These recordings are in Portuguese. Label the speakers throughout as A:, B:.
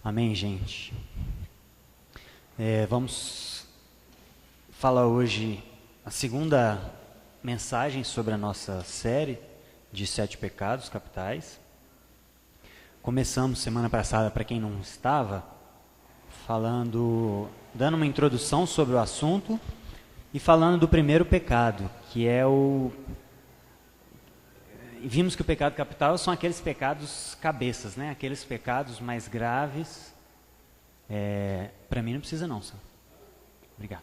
A: Amém, gente. Vamos falar hoje a segunda mensagem sobre a nossa série de 7 pecados capitais. Começamos semana passada, para quem não estava, dando uma introdução sobre o assunto e falando do primeiro pecado, que é vimos que o pecado capital são aqueles pecados cabeças, né? Aqueles pecados mais graves. Para mim não precisa não, senhor. Obrigado.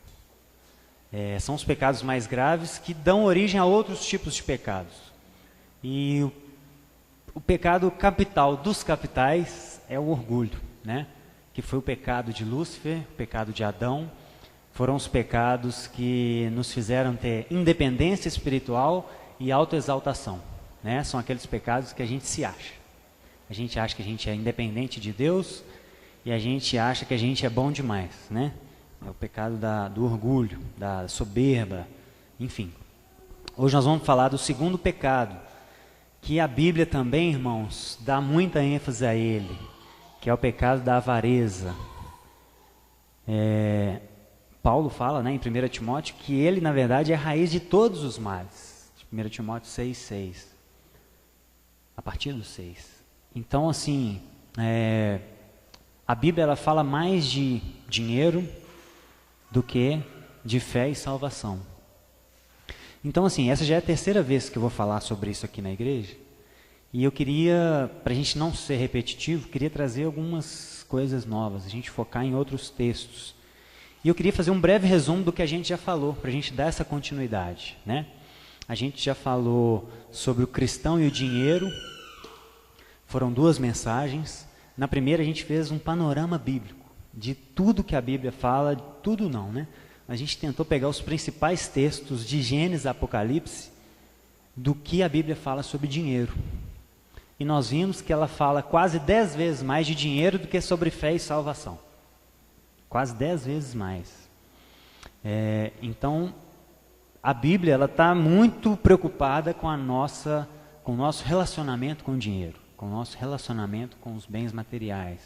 A: São os pecados mais graves que dão origem a outros tipos de pecados. E o pecado capital dos capitais é o orgulho, né? Que foi o pecado de Lúcifer, o pecado de Adão. Foram os pecados que nos fizeram ter independência espiritual e autoexaltação. Né? São aqueles pecados que a gente se acha. A gente acha que a gente é independente de Deus e a gente acha que a gente é bom demais. Né? É o pecado do orgulho, da soberba, enfim. Hoje nós vamos falar do segundo pecado, que a Bíblia também, irmãos, dá muita ênfase a ele, que é o pecado da avareza. Paulo fala, né, em 1 Timóteo que ele, na verdade, é a raiz de todos os males. 1 Timóteo 6,6. A partir do 6. Então, assim, a Bíblia ela fala mais de dinheiro do que de fé e salvação. Então, assim, essa já é a terceira vez que eu vou falar sobre isso aqui na igreja. E eu queria, para a gente não ser repetitivo, queria trazer algumas coisas novas, a gente focar em outros textos. E eu queria fazer um breve resumo do que a gente já falou, para a gente dar essa continuidade, né? A gente já falou sobre o cristão e o dinheiro, foram 2 mensagens. Na primeira a gente fez um panorama bíblico, de tudo que a Bíblia fala, tudo não, né? A gente tentou pegar os principais textos de Gênesis a Apocalipse, do que a Bíblia fala sobre dinheiro. E nós vimos que ela fala quase 10 vezes mais de dinheiro do que sobre fé e salvação. Quase 10 vezes mais. Então, a Bíblia está muito preocupada com o nosso relacionamento com o dinheiro, com o nosso relacionamento com os bens materiais.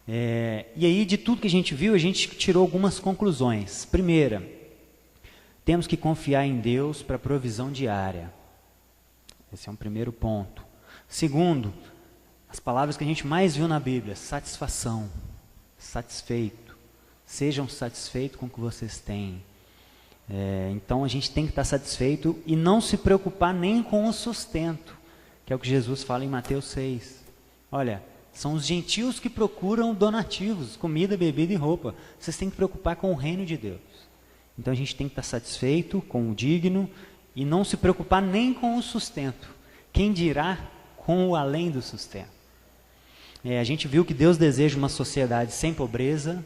A: E aí, de tudo que a gente viu, a gente tirou algumas conclusões. Primeira, temos que confiar em Deus para a provisão diária. Esse é um primeiro ponto. Segundo, as palavras que a gente mais viu na Bíblia: satisfação, satisfeito. Sejam satisfeitos com o que vocês têm. Então a gente tem que estar satisfeito e não se preocupar nem com o sustento, que é o que Jesus fala em Mateus 6. Olha, são os gentios que procuram donativos, comida, bebida e roupa. Vocês têm que preocupar com o reino de Deus. Então a gente tem que estar satisfeito com o digno e não se preocupar nem com o sustento. Quem dirá com o além do sustento? A gente viu que Deus deseja uma sociedade sem pobreza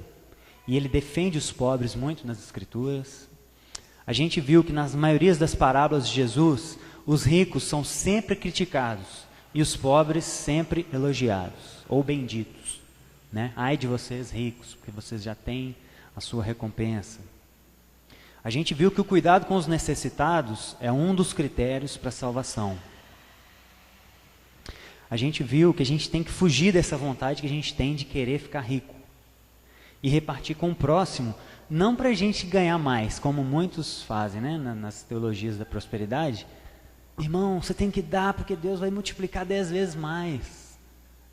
A: e Ele defende os pobres muito nas Escrituras. A gente viu que nas maiorias das parábolas de Jesus, os ricos são sempre criticados e os pobres sempre elogiados ou benditos. Né? Ai de vocês ricos, porque vocês já têm a sua recompensa. A gente viu que o cuidado com os necessitados é um dos critérios para a salvação. A gente viu que a gente tem que fugir dessa vontade que a gente tem de querer ficar rico e repartir com o próximo, não para a gente ganhar mais, como muitos fazem, né, nas teologias da prosperidade. Irmão, você tem que dar porque Deus vai multiplicar 10 vezes mais.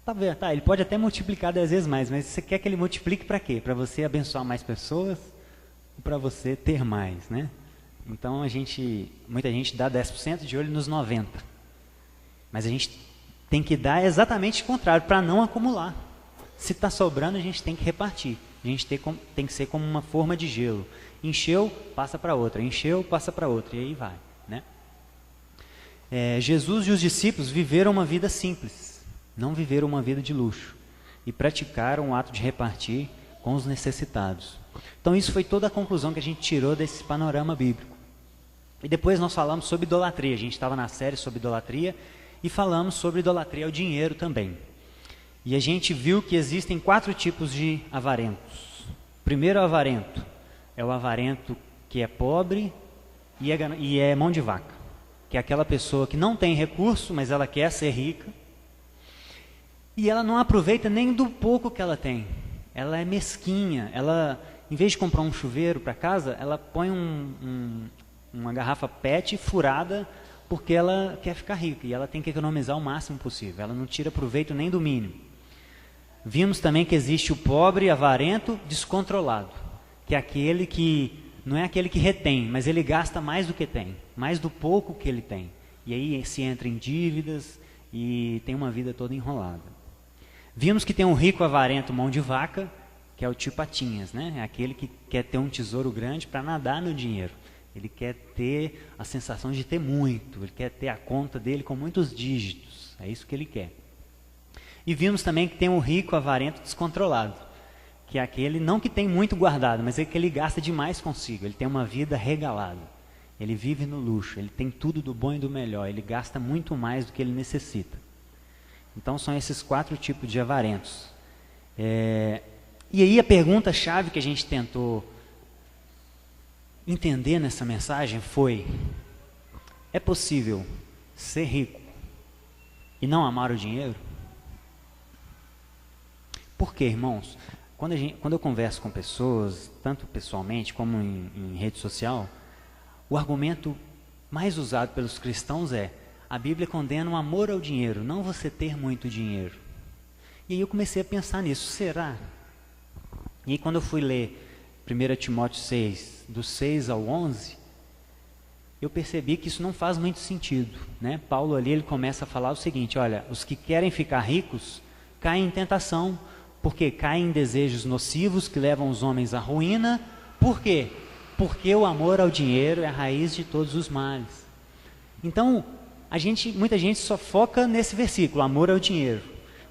A: Tá, Ele pode até multiplicar 10 vezes mais, mas você quer que Ele multiplique para quê? Para você abençoar mais pessoas ou para você ter mais, né? Então muita gente dá 10% de olho nos 90%. Mas a gente tem que dar exatamente o contrário, para não acumular. Se está sobrando, a gente tem que repartir. A gente tem que ser como uma forma de gelo. Encheu, passa para outra. Encheu, passa para outra. E aí vai. Né? Jesus e os discípulos viveram uma vida simples. Não viveram uma vida de luxo. E praticaram o ato de repartir com os necessitados. Então isso foi toda a conclusão que a gente tirou desse panorama bíblico. E depois nós falamos sobre idolatria. A gente estava na série sobre idolatria e falamos sobre idolatria ao dinheiro também. E a gente viu que existem 4 tipos de avarentos. O primeiro avarento é o avarento que é pobre e é mão de vaca. Que é aquela pessoa que não tem recurso, mas ela quer ser rica. E ela não aproveita nem do pouco que ela tem. Ela é mesquinha. Ela, em vez de comprar um chuveiro para casa, ela põe uma garrafa PET furada porque ela quer ficar rica. E ela tem que economizar o máximo possível. Ela não tira proveito nem do mínimo. Vimos também que existe o pobre, avarento, descontrolado. Que é aquele que, não é aquele que retém, mas ele gasta mais do que tem. Mais do pouco que ele tem. E aí se entra em dívidas e tem uma vida toda enrolada. Vimos que tem um rico avarento mão de vaca, que é o tio Patinhas, né? É aquele que quer ter um tesouro grande para nadar no dinheiro. Ele quer ter a sensação de ter muito, ele quer ter a conta dele com muitos dígitos, é isso que ele quer. E vimos também que tem um rico avarento descontrolado, que é aquele não que tem muito guardado, mas é que ele gasta demais consigo, ele tem uma vida regalada, ele vive no luxo, ele tem tudo do bom e do melhor, ele gasta muito mais do que ele necessita. Então são esses 4 tipos de avarentos. E aí a pergunta-chave que a gente tentou entender nessa mensagem foi: é possível ser rico e não amar o dinheiro? Por quê, irmãos? Quando eu converso com pessoas, tanto pessoalmente como em rede social, o argumento mais usado pelos cristãos é: a Bíblia condena o amor ao dinheiro, não você ter muito dinheiro. E aí eu comecei a pensar nisso, será? E aí quando eu fui ler 1 Timóteo 6, do 6 ao 11, eu percebi que isso não faz muito sentido, né? Paulo ali, ele começa a falar o seguinte: olha, os que querem ficar ricos caem em tentação, porque caem em desejos nocivos que levam os homens à ruína. Por quê? Porque o amor ao dinheiro é a raiz de todos os males. Então, muita gente só foca nesse versículo, amor ao dinheiro,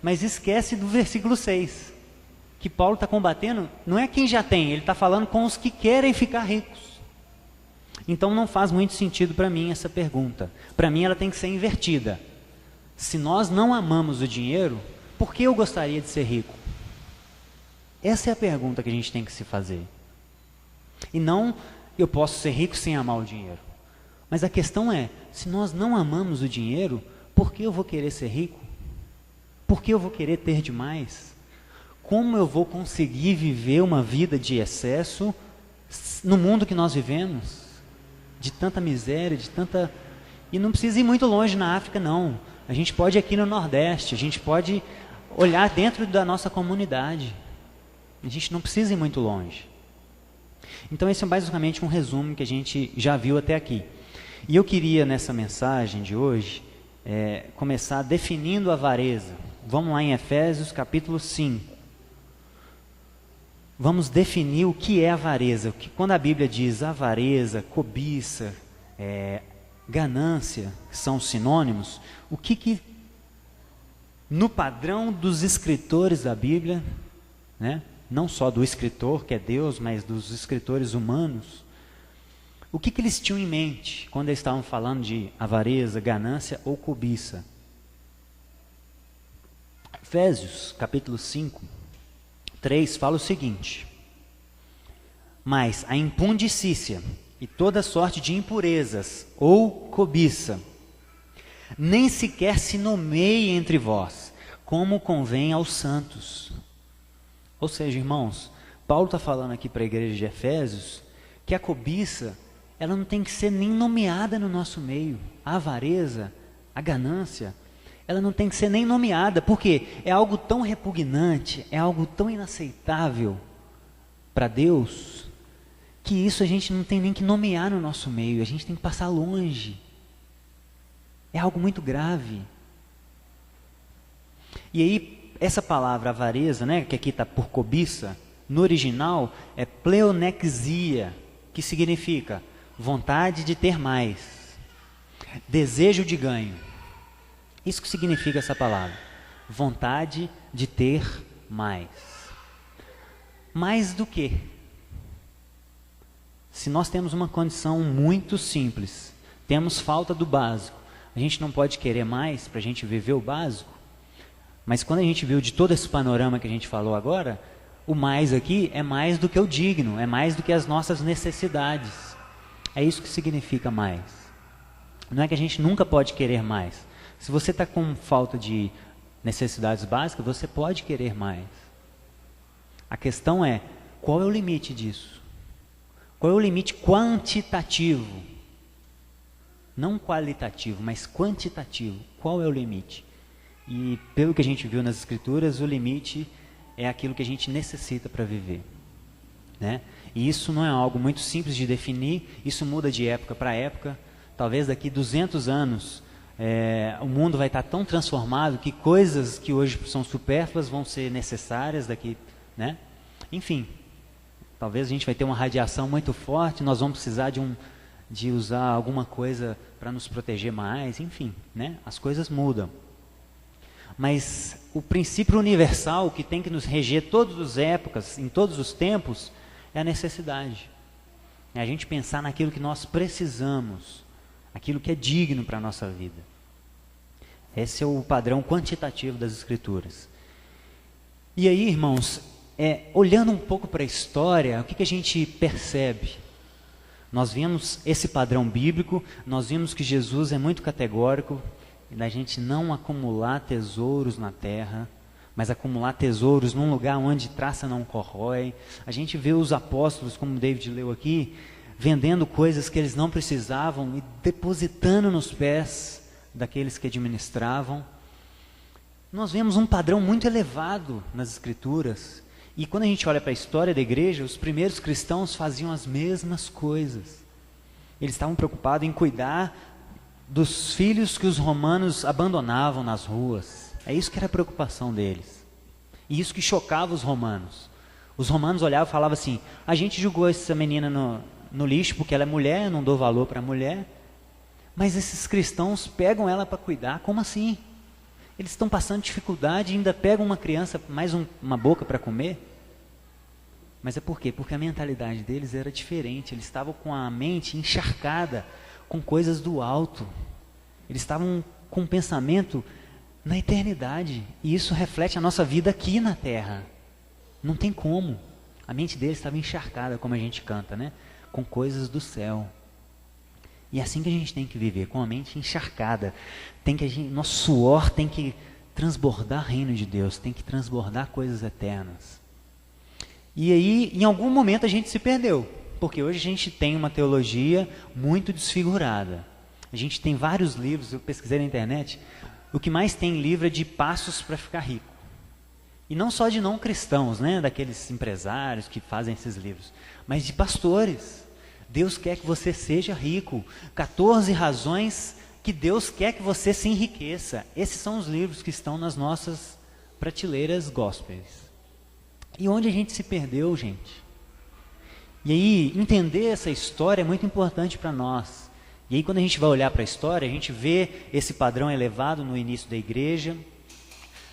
A: mas esquece do versículo 6, que Paulo está combatendo, não é quem já tem, ele está falando com os que querem ficar ricos. Então não faz muito sentido para mim essa pergunta. Para mim ela tem que ser invertida. Se nós não amamos o dinheiro, por que eu gostaria de ser rico? Essa é a pergunta que a gente tem que se fazer. E não, eu posso ser rico sem amar o dinheiro. Mas a questão é, se nós não amamos o dinheiro, por que eu vou querer ser rico? Por que eu vou querer ter demais? Como eu vou conseguir viver uma vida de excesso no mundo que nós vivemos? De tanta miséria, de tanta... E não precisa ir muito longe na África, não. A gente pode ir aqui no Nordeste, a gente pode olhar dentro da nossa comunidade. A gente não precisa ir muito longe. Então esse é basicamente um resumo que a gente já viu até aqui. E eu queria, nessa mensagem de hoje, começar definindo a avareza. Vamos lá em Efésios capítulo 5. Vamos definir o que é avareza. Quando a Bíblia diz avareza, cobiça, ganância, que são sinônimos, o que no padrão dos escritores da Bíblia, né, não só do escritor, que é Deus, mas dos escritores humanos, o que eles tinham em mente quando eles estavam falando de avareza, ganância ou cobiça? Efésios, capítulo 5, 3, fala o seguinte: mas a impundicícia e toda sorte de impurezas ou cobiça nem sequer se nomeie entre vós, como convém aos santos. Ou seja, irmãos, Paulo está falando aqui para a igreja de Efésios que a cobiça, ela não tem que ser nem nomeada no nosso meio. A avareza, a ganância, ela não tem que ser nem nomeada, porque é algo tão repugnante, é algo tão inaceitável para Deus, que isso a gente não tem nem que nomear no nosso meio, a gente tem que passar longe. É algo muito grave. E aí, essa palavra avareza, né, que aqui está por cobiça, no original é pleonexia, que significa vontade de ter mais, desejo de ganho. Isso que significa essa palavra, vontade de ter mais. Mais do que? Se nós temos uma condição muito simples, temos falta do básico, a gente não pode querer mais para a gente viver o básico? Mas quando a gente viu de todo esse panorama que a gente falou agora, o mais aqui é mais do que o digno, é mais do que as nossas necessidades. É isso que significa mais. Não é que a gente nunca pode querer mais. Se você está com falta de necessidades básicas, você pode querer mais. A questão é, qual é o limite disso? Qual é o limite quantitativo? Não qualitativo, mas quantitativo. Qual é o limite? E pelo que a gente viu nas Escrituras, o limite é aquilo que a gente necessita para viver, né? E isso não é algo muito simples de definir, isso muda de época para época. Talvez daqui 200 anos o mundo vai estar tão transformado que coisas que hoje são supérfluas vão ser necessárias daqui, né? Enfim, talvez a gente vai ter uma radiação muito forte, nós vamos precisar de usar alguma coisa para nos proteger mais, enfim, né? As coisas mudam. Mas o princípio universal que tem que nos reger todas as épocas, em todos os tempos, é a necessidade. É a gente pensar naquilo que nós precisamos, aquilo que é digno para a nossa vida. Esse é o padrão quantitativo das Escrituras. E aí, irmãos, olhando um pouco para a história, o que a gente percebe? Nós vimos esse padrão bíblico, nós vimos que Jesus é muito categórico, da gente não acumular tesouros na terra, mas acumular tesouros num lugar onde traça não corrói. A gente vê os apóstolos, como o David leu aqui, vendendo coisas que eles não precisavam e depositando nos pés daqueles que administravam. Nós vemos um padrão muito elevado nas Escrituras. E quando a gente olha para a história da igreja, os primeiros cristãos faziam as mesmas coisas. Eles estavam preocupados em cuidar dos filhos que os romanos abandonavam nas ruas. É isso que era a preocupação deles. E isso que chocava os romanos. Os romanos olhavam e falavam assim: a gente julgou essa menina no lixo porque ela é mulher, não dou valor para a mulher. Mas esses cristãos pegam ela para cuidar. Como assim? Eles estão passando dificuldade e ainda pegam uma criança, mais uma boca para comer? Mas é por quê? Porque a mentalidade deles era diferente. Eles estavam com a mente encharcada com coisas do alto. Eles estavam com um pensamento na eternidade. E isso reflete a nossa vida aqui na terra. Não tem como. A mente deles estava encharcada, como a gente canta, né? Com coisas do céu. E é assim que a gente tem que viver, com a mente encharcada. Nosso suor tem que transbordar o reino de Deus, tem que transbordar coisas eternas. E aí, em algum momento a gente se perdeu, porque hoje a gente tem uma teologia muito desfigurada. A gente tem vários livros, eu pesquisei na internet, o que mais tem livro é de passos para ficar rico. E não só de não cristãos, né, daqueles empresários que fazem esses livros, mas de pastores. Deus quer que você seja rico. 14 razões que Deus quer que você se enriqueça. Esses são os livros que estão nas nossas prateleiras gospels. E onde a gente se perdeu, gente? E aí, entender essa história é muito importante para nós. E aí, quando a gente vai olhar para a história, a gente vê esse padrão elevado no início da igreja.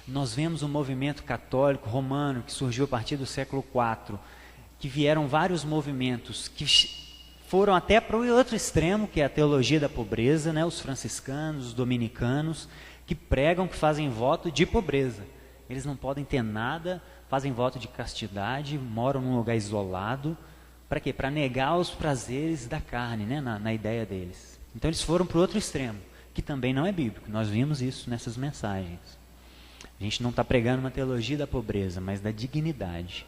A: Nós vemos um movimento católico romano que surgiu a partir do século IV, que vieram vários movimentos que foram até para o outro extremo, que é a teologia da pobreza, né? Os franciscanos, os dominicanos, que pregam, que fazem voto de pobreza. Eles não podem ter nada, fazem voto de castidade, moram num lugar isolado. Para quê? Para negar os prazeres da carne, né? na ideia deles. Então eles foram para o outro extremo, que também não é bíblico. Nós vimos isso nessas mensagens. A gente não está pregando uma teologia da pobreza, mas da dignidade,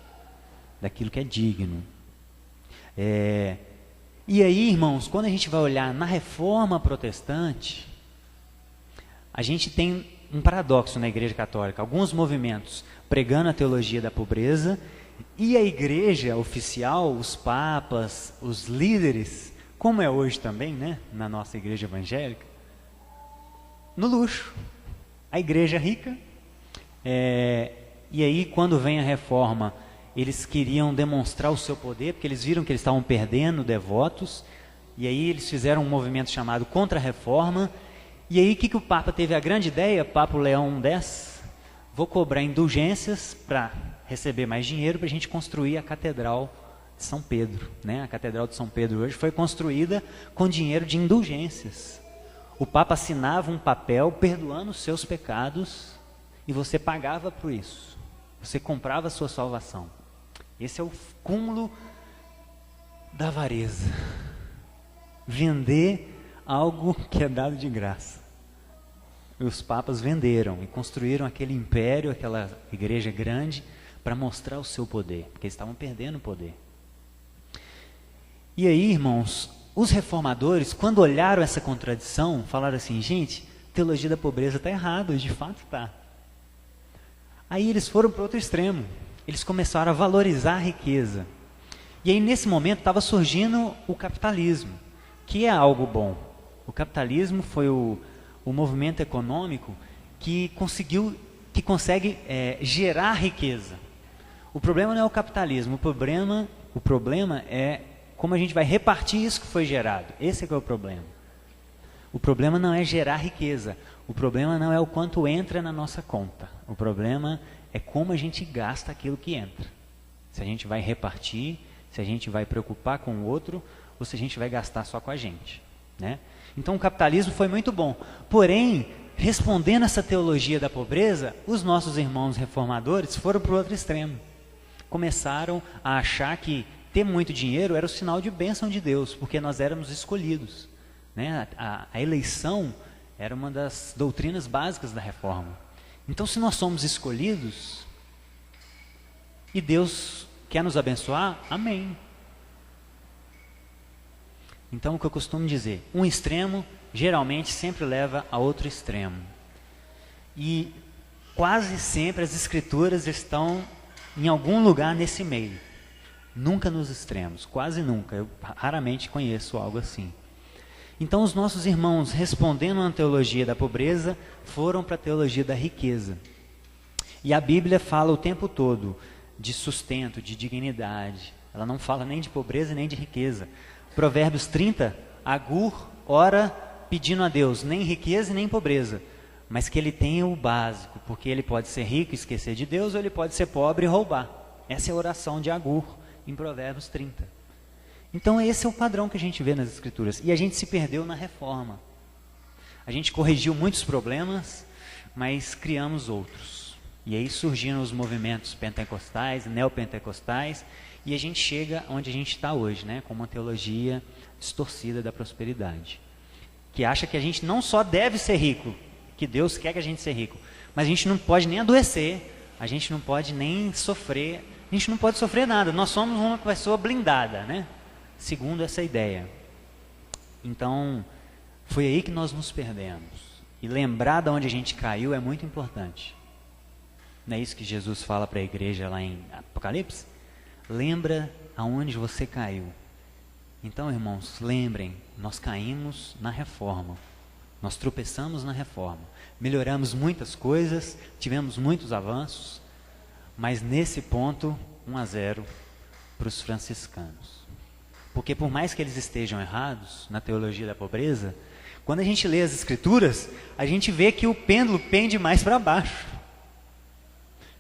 A: daquilo que é digno. E aí, irmãos, quando a gente vai olhar na Reforma Protestante, a gente tem um paradoxo na Igreja Católica. Alguns movimentos pregando a teologia da pobreza e a Igreja oficial, os papas, os líderes, como é hoje também, né, na nossa Igreja evangélica, no luxo. A Igreja rica. E aí, quando vem a Reforma, eles queriam demonstrar o seu poder, porque eles viram que eles estavam perdendo devotos, e aí eles fizeram um movimento chamado Contra-Reforma, e aí o que o Papa teve a grande ideia, Papa Leão X, vou cobrar indulgências para receber mais dinheiro para a gente construir a Catedral de São Pedro, né? A Catedral de São Pedro hoje foi construída com dinheiro de indulgências. O Papa assinava um papel perdoando os seus pecados, e você pagava por isso, você comprava a sua salvação. Esse é o cúmulo da avareza. Vender algo que é dado de graça. E os papas venderam e construíram aquele império, aquela igreja grande, para mostrar o seu poder, porque eles estavam perdendo o poder. E aí, irmãos, os reformadores, quando olharam essa contradição, falaram assim, gente, a teologia da pobreza está errada, de fato está. Aí eles foram para outro extremo, eles começaram a valorizar a riqueza. E aí, nesse momento, estava surgindo o capitalismo, que é algo bom. O capitalismo foi o movimento econômico que consegue gerar riqueza. O problema não é o capitalismo, o problema é como a gente vai repartir isso que foi gerado. Esse é que é o problema. O problema não é gerar riqueza, o problema não é o quanto entra na nossa conta. O problema é como a gente gasta aquilo que entra. Se a gente vai repartir, se a gente vai preocupar com o outro, ou se a gente vai gastar só com a gente, né? Então o capitalismo foi muito bom, porém, respondendo essa teologia da pobreza, os nossos irmãos reformadores foram para o outro extremo. Começaram a achar que ter muito dinheiro era o sinal de bênção de Deus, porque nós éramos escolhidos, né? A eleição era uma das doutrinas básicas da reforma. Então, se nós somos escolhidos e Deus quer nos abençoar, amém. Então, o que eu costumo dizer, um extremo geralmente sempre leva a outro extremo. E quase sempre as escrituras estão em algum lugar nesse meio. Nunca nos extremos, quase nunca. Eu raramente conheço algo assim. Então, os nossos irmãos, respondendo à teologia da pobreza, foram para a teologia da riqueza. E a Bíblia fala o tempo todo de sustento, de dignidade. Ela não fala nem de pobreza nem de riqueza. Provérbios 30, Agur ora pedindo a Deus nem riqueza e nem pobreza, mas que ele tenha o básico, porque ele pode ser rico e esquecer de Deus, ou ele pode ser pobre e roubar. Essa é a oração de Agur em Provérbios 30. Então esse é o padrão que a gente vê nas Escrituras, e a gente se perdeu na reforma. A gente corrigiu muitos problemas, mas criamos outros. E aí surgiram os movimentos pentecostais, neopentecostais, e a gente chega onde a gente está hoje, né, com uma teologia distorcida da prosperidade, que acha que a gente não só deve ser rico, que Deus quer que a gente seja rico, mas a gente não pode nem adoecer, a gente não pode nem sofrer, a gente não pode sofrer nada, nós somos uma pessoa blindada, né, segundo essa ideia. Então, foi aí que nós nos perdemos, e lembrar de onde a gente caiu é muito importante. Não é isso que Jesus fala para a igreja lá em Apocalipse? Lembra aonde você caiu. Então, irmãos, lembrem, nós caímos na reforma. Nós tropeçamos na reforma. Melhoramos muitas coisas, tivemos muitos avanços, mas nesse ponto, 1-0 para os franciscanos. Porque por mais que eles estejam errados na teologia da pobreza, quando a gente lê as Escrituras, a gente vê que o pêndulo pende mais para baixo.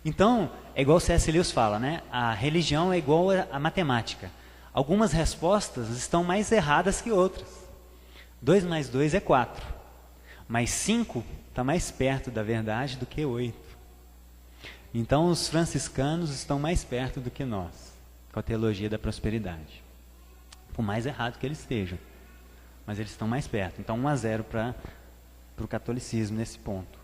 A: Então, é igual o C.S. Lewis fala, né? A religião é igual a matemática. Algumas respostas estão mais erradas que outras. 2 mais 2 é 4. Mas 5 está mais perto da verdade do que 8. Então, os franciscanos estão mais perto do que nós, com a teologia da prosperidade. Por mais errado que eles estejam. Mas eles estão mais perto. Então, 1-0 para o catolicismo nesse ponto.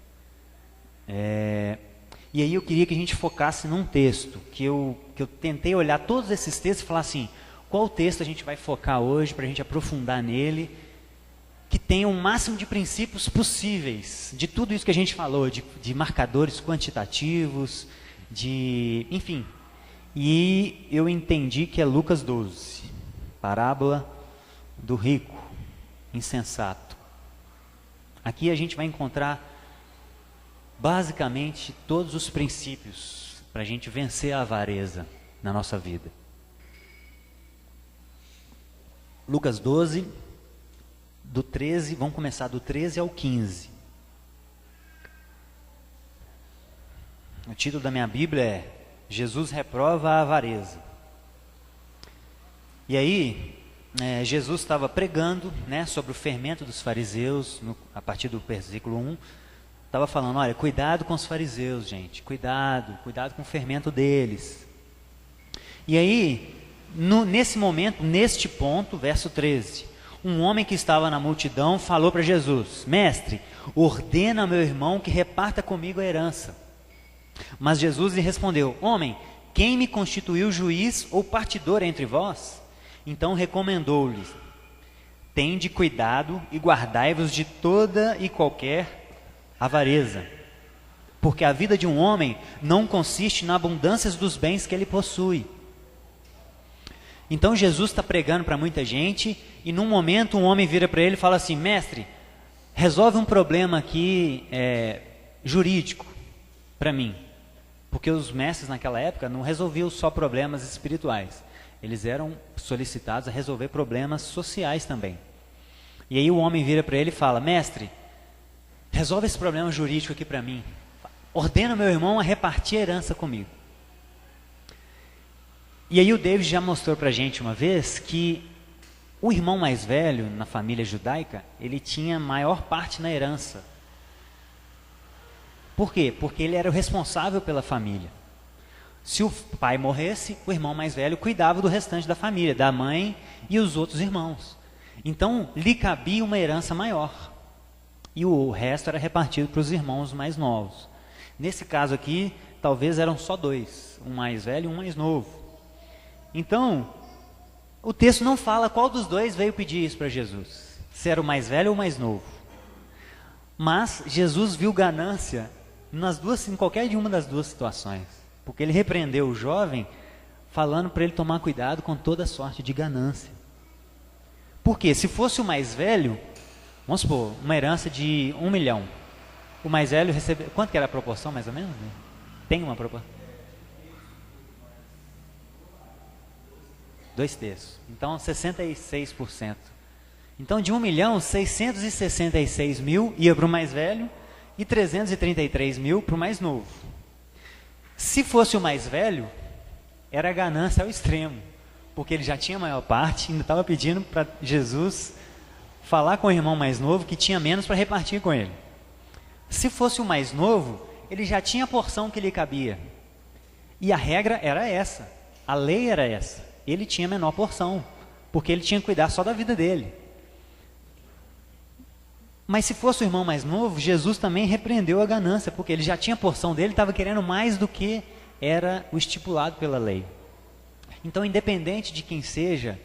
A: E aí eu queria que a gente focasse num texto, que eu tentei olhar todos esses textos e falar assim, qual texto a gente vai focar hoje para a gente aprofundar nele, que tenha o máximo de princípios possíveis, de tudo isso que a gente falou, de marcadores quantitativos, enfim. E eu entendi que é Lucas 12, parábola do rico, insensato. Aqui a gente vai encontrar basicamente todos os princípios para a gente vencer a avareza na nossa vida. Lucas 12, do 13, vamos começar do 13 ao 15. O título da minha Bíblia é Jesus reprova a avareza. E aí, Jesus estava pregando, né, sobre o fermento dos fariseus, a partir do versículo 1, estava falando, olha, cuidado com os fariseus, gente, cuidado com o fermento deles. E aí, nesse momento, neste ponto, verso 13, Um homem que estava na multidão falou para Jesus: Mestre, ordena ao meu irmão que reparta comigo a herança. Mas Jesus lhe respondeu: Homem, quem me constituiu juiz ou partidor entre vós? Então recomendou-lhes: Tende cuidado e guardai-vos de toda e qualquer avareza, porque a vida de um homem não consiste na abundância dos bens que ele possui. Então Jesus está pregando para muita gente, e num momento um homem vira para ele e fala assim: Mestre, resolve um problema aqui jurídico para mim. Porque os mestres naquela época não resolviam só problemas espirituais, eles eram solicitados a resolver problemas sociais também. E aí o homem vira para ele e fala: Mestre, resolve esse problema jurídico aqui para mim, ordena meu irmão a repartir a herança comigo. E aí o David já mostrou para a gente uma vez que o irmão mais velho na família judaica, ele tinha maior parte na herança. Por quê? Porque ele era o responsável pela família. Se o pai morresse, o irmão mais velho cuidava do restante da família, da mãe e os outros irmãos. Então, lhe cabia uma herança maior. E o resto era repartido para os irmãos mais novos. Nesse caso aqui, talvez eram só dois, um mais velho e um mais novo. Então, o texto não fala qual dos dois veio pedir isso para Jesus, se era o mais velho ou o mais novo. Mas Jesus viu ganância em qualquer de uma das duas situações, porque ele repreendeu o jovem, falando para ele tomar cuidado com toda sorte de ganância. Porque se fosse o mais velho, vamos supor, uma herança de 1 milhão, o mais velho recebeu, quanto que era a proporção mais ou menos? Tem uma proporção? 2/3. Então, 66%. Então, de 1 milhão, 666 mil ia para o mais velho e 333 mil para o mais novo. Se fosse o mais velho, era ganância ao extremo, porque ele já tinha a maior parte, ainda estava pedindo para Jesus falar com o irmão mais novo que tinha menos para repartir com ele. Se fosse o mais novo, ele já tinha a porção que lhe cabia. E a regra era essa, a lei era essa. Ele tinha a menor porção, porque ele tinha que cuidar só da vida dele. Mas se fosse o irmão mais novo, Jesus também repreendeu a ganância, porque ele já tinha a porção dele, estava querendo mais do que era o estipulado pela lei. Então, independente de quem seja,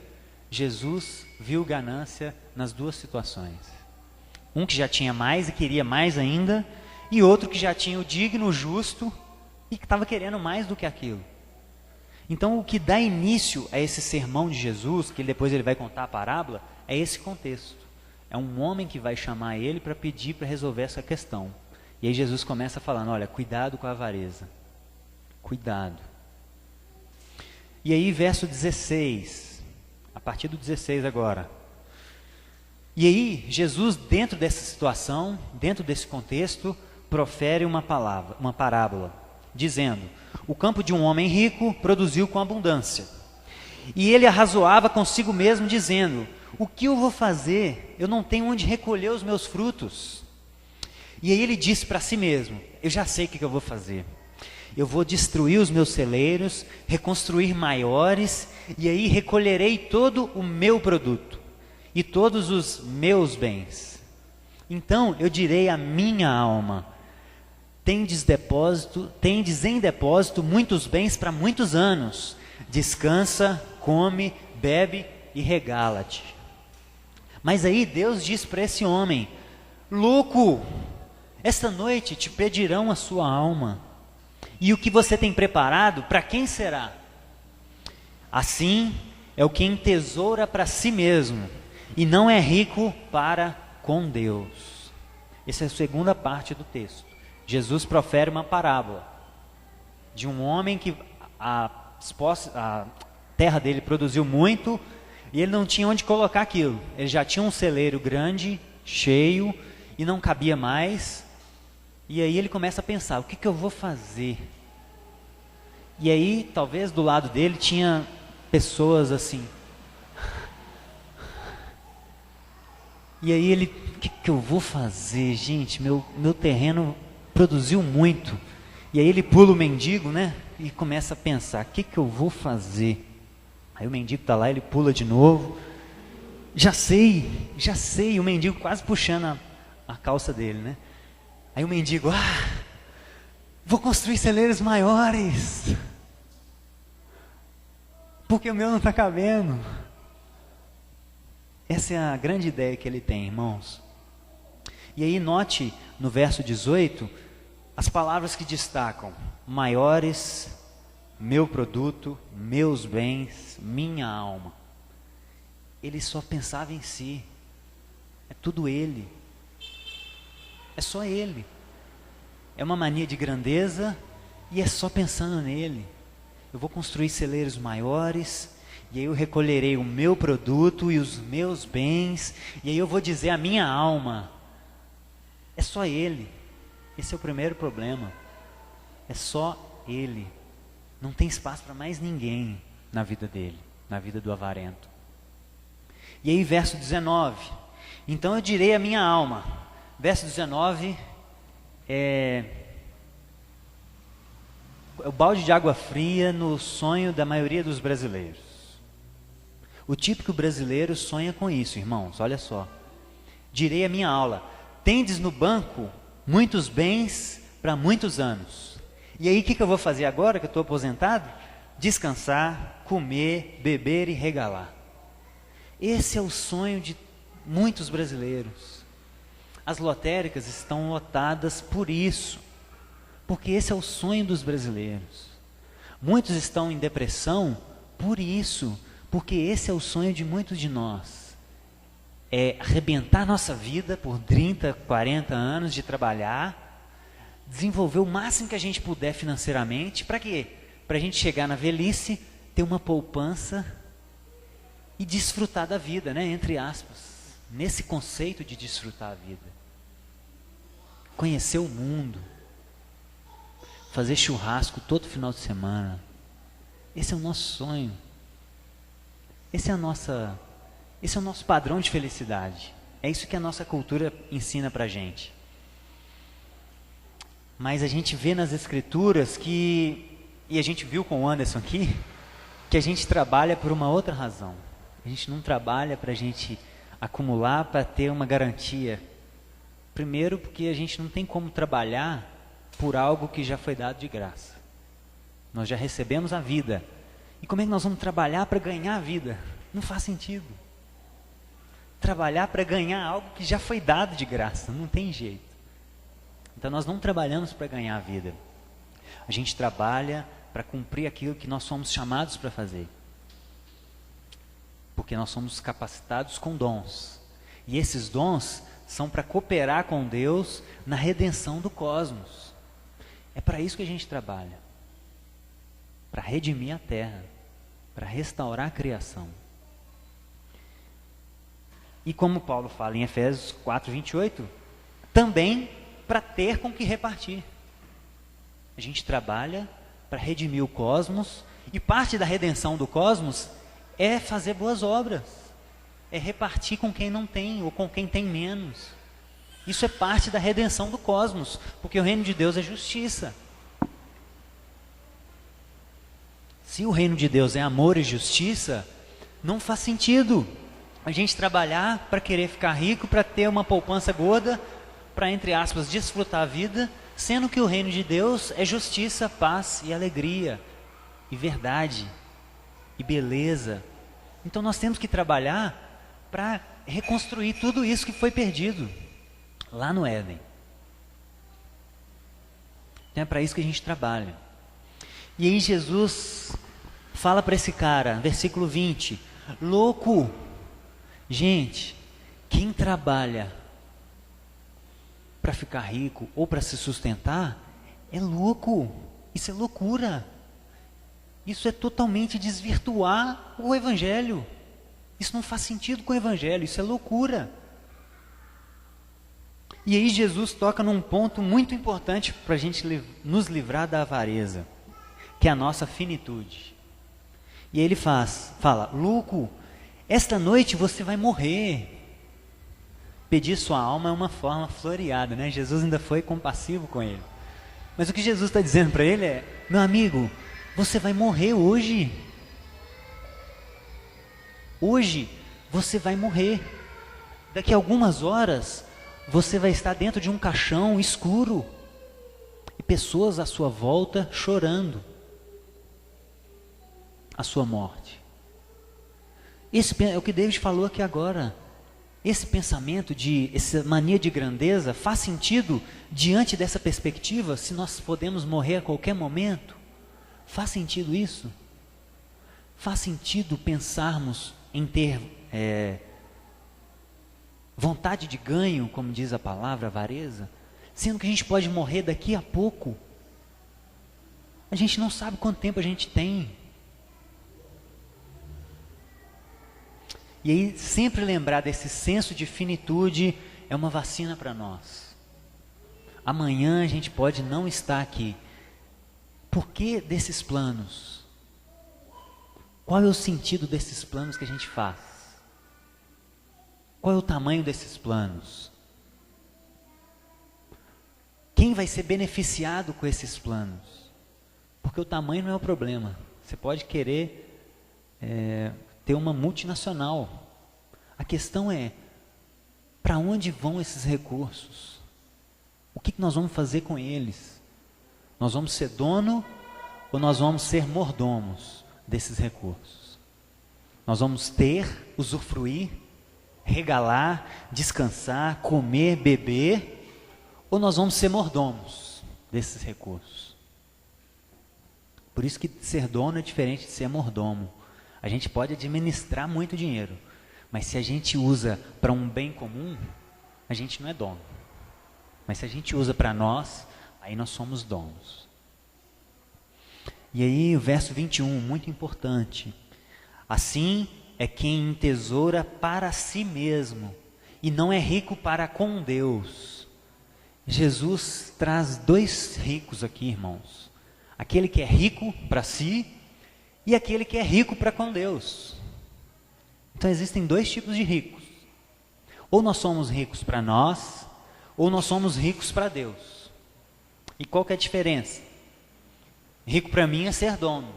A: Jesus viu ganância nas duas situações. Um que já tinha mais e queria mais ainda, e outro que já tinha o digno, o justo, e que estava querendo mais do que aquilo. Então, o que dá início a esse sermão de Jesus, que depois ele vai contar a parábola, é esse contexto. É um homem que vai chamar ele para pedir para resolver essa questão. E aí Jesus começa falando: olha, cuidado com a avareza. Cuidado. E aí, verso 16, a partir do 16 agora. E aí, Jesus, dentro dessa situação, dentro desse contexto, profere uma parábola, dizendo: o campo de um homem rico produziu com abundância. E ele arrazoava consigo mesmo, dizendo: o que eu vou fazer? Eu não tenho onde recolher os meus frutos. E aí ele disse para si mesmo: eu já sei o que eu vou fazer. Eu vou destruir os meus celeiros, reconstruir maiores, e aí recolherei todo o meu produto e todos os meus bens. Então eu direi à minha alma: tendes em depósito muitos bens para muitos anos. Descansa, come, bebe e regala-te. Mas aí Deus diz para esse homem: louco, esta noite te pedirão a sua alma. E o que você tem preparado, para quem será? Assim é o que entesoura para si mesmo e não é rico para com Deus. Essa é a segunda parte do texto. Jesus profere uma parábola de um homem que a terra dele produziu muito e ele não tinha onde colocar aquilo. Ele já tinha um celeiro grande, cheio, e não cabia mais. E aí ele começa a pensar: o que eu vou fazer? E aí, talvez do lado dele tinha pessoas assim. E aí ele: o que eu vou fazer, gente? Meu terreno produziu muito. E aí ele pula o mendigo, né? E começa a pensar: o que eu vou fazer? Aí o mendigo está lá, ele pula de novo. já sei, o mendigo quase puxando a calça dele, né? Aí o mendigo, vou construir celeiros maiores, porque o meu não está cabendo. Essa é a grande ideia que ele tem, irmãos. E aí note no verso 18, as palavras que destacam: maiores, meu produto, meus bens, minha alma. Ele só pensava em si. É tudo ele. É só ele. É uma mania de grandeza e é só pensando nele. Eu vou construir celeiros maiores, e aí eu recolherei o meu produto e os meus bens, e aí eu vou dizer a minha alma. É só ele. Esse é o primeiro problema. É só ele. Não tem espaço para mais ninguém na vida dele, na vida do avarento. E aí verso 19, então eu direi a minha alma. Verso 19 é o balde de água fria no sonho da maioria dos brasileiros. O típico brasileiro sonha com isso, irmãos, olha só. Direi a minha aula: tendes no banco muitos bens para muitos anos. E aí o que eu vou fazer agora que eu estou aposentado? Descansar, comer, beber e regalar. Esse é o sonho de muitos brasileiros. As lotéricas estão lotadas por isso, porque esse é o sonho dos brasileiros. Muitos estão em depressão por isso, porque esse é o sonho de muitos de nós. É arrebentar nossa vida por 30, 40 anos de trabalhar, desenvolver o máximo que a gente puder financeiramente. Para quê? Para a gente chegar na velhice, ter uma poupança e desfrutar da vida, né? Entre aspas, nesse conceito de desfrutar a vida. Conhecer o mundo, fazer churrasco todo final de semana. Esse é o nosso sonho. Esse é o nosso padrão de felicidade. É isso que a nossa cultura ensina pra gente. Mas a gente vê nas escrituras e a gente viu com o Anderson aqui, que a gente trabalha por uma outra razão. A gente não trabalha para a gente acumular para ter uma garantia. Primeiro, porque a gente não tem como trabalhar por algo que já foi dado de graça. Nós já recebemos a vida. E como é que nós vamos trabalhar para ganhar a vida? Não faz sentido. Trabalhar para ganhar algo que já foi dado de graça, não tem jeito. Então nós não trabalhamos para ganhar a vida. A gente trabalha para cumprir aquilo que nós somos chamados para fazer. Porque nós somos capacitados com dons. E esses dons são para cooperar com Deus na redenção do cosmos. É para isso que a gente trabalha. Para redimir a terra. Para restaurar a criação. E como Paulo fala em Efésios 4:28, também para ter com que repartir. A gente trabalha para redimir o cosmos, e parte da redenção do cosmos é fazer boas obras, é repartir com quem não tem, ou com quem tem menos. Isso é parte da redenção do cosmos, porque o reino de Deus é justiça. Se o reino de Deus é amor e justiça, não faz sentido a gente trabalhar para querer ficar rico, para ter uma poupança gorda, para, entre aspas, desfrutar a vida, sendo que o reino de Deus é justiça, paz e alegria, e verdade, e beleza. Então nós temos que trabalhar para reconstruir tudo isso que foi perdido lá no Éden. Então é para isso que a gente trabalha. E aí Jesus fala para esse cara, versículo 20, louco. Gente, quem trabalha para ficar rico ou para se sustentar é louco. Isso é loucura. Isso é totalmente desvirtuar o Evangelho. Isso não faz sentido com o Evangelho, isso é loucura. E aí Jesus toca num ponto muito importante para a gente nos livrar da avareza, que é a nossa finitude. E aí ele fala, louco, esta noite você vai morrer. Pedir sua alma é uma forma floreada, né? Jesus ainda foi compassivo com ele. Mas o que Jesus está dizendo para ele é, meu amigo, você vai morrer hoje. Hoje você vai morrer. Daqui a algumas horas, você vai estar dentro de um caixão escuro e pessoas à sua volta chorando a sua morte. Esse é o que David falou aqui agora. Esse pensamento, essa mania de grandeza, faz sentido diante dessa perspectiva, se nós podemos morrer a qualquer momento? Faz sentido isso? Faz sentido pensarmos em ter vontade de ganho, como diz a palavra, avareza, sendo que a gente pode morrer daqui a pouco? A gente não sabe quanto tempo a gente tem. E aí, sempre lembrar desse senso de finitude é uma vacina para nós. Amanhã a gente pode não estar aqui. Por que desses planos? Qual é o sentido desses planos que a gente faz? Qual é o tamanho desses planos? Quem vai ser beneficiado com esses planos? Porque o tamanho não é o problema. Você pode querer ter uma multinacional. A questão é, para onde vão esses recursos? O que nós vamos fazer com eles? Nós vamos ser dono ou nós vamos ser mordomos desses recursos? Nós vamos ter, usufruir, regalar, descansar, comer, beber, ou nós vamos ser mordomos desses recursos? Por isso que ser dono é diferente de ser mordomo. A gente pode administrar muito dinheiro, mas se a gente usa para um bem comum, a gente não é dono. Mas se a gente usa para nós, aí nós somos donos. E aí o verso 21, muito importante. Assim é quem entesoura para si mesmo, e não é rico para com Deus. Jesus traz dois ricos aqui, irmãos. Aquele que é rico para si, e aquele que é rico para com Deus. Então existem dois tipos de ricos. Ou nós somos ricos para nós, ou nós somos ricos para Deus. E qual que é a diferença? Rico para mim é ser dono.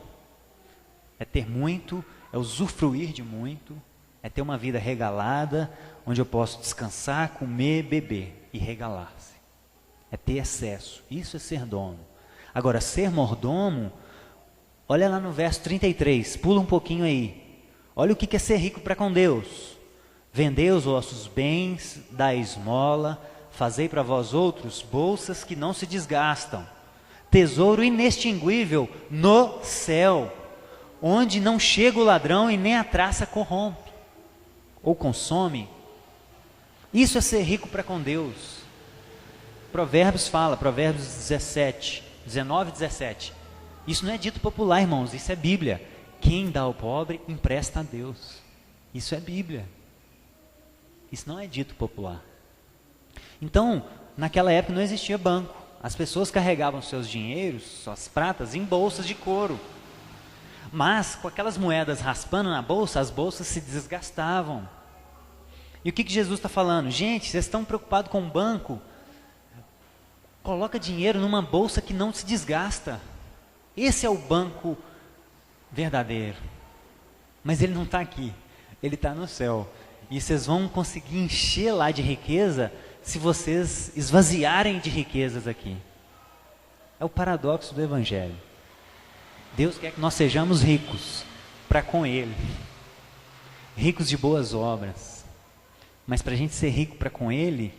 A: É ter muito, é usufruir de muito, é ter uma vida regalada, onde eu posso descansar, comer, beber e regalar-se. É ter excesso. Isso é ser dono. Agora, ser mordomo, olha lá no verso 33, pula um pouquinho aí. Olha o que é ser rico para com Deus. Vendei os vossos bens, dai esmola, fazei para vós outros bolsas que não se desgastam, tesouro inextinguível no céu, onde não chega o ladrão e nem a traça corrompe, ou consome. Isso é ser rico para com Deus. Provérbios fala, Provérbios 19 e 17. Isso não é dito popular, irmãos, isso é Bíblia. Quem dá ao pobre, empresta a Deus. Isso é Bíblia. Isso não é dito popular. Então, naquela época não existia banco. As pessoas carregavam seus dinheiros, suas pratas, em bolsas de couro. Mas, com aquelas moedas raspando na bolsa, as bolsas se desgastavam. E o que Jesus está falando? Gente, vocês estão preocupados com o banco? Coloca dinheiro numa bolsa que não se desgasta. Esse é o banco verdadeiro. Mas ele não está aqui, ele está no céu. E vocês vão conseguir encher lá de riqueza se vocês esvaziarem de riquezas aqui. É o paradoxo do Evangelho. Deus quer que nós sejamos ricos para com Ele, ricos de boas obras. Mas para a gente ser rico para com Ele,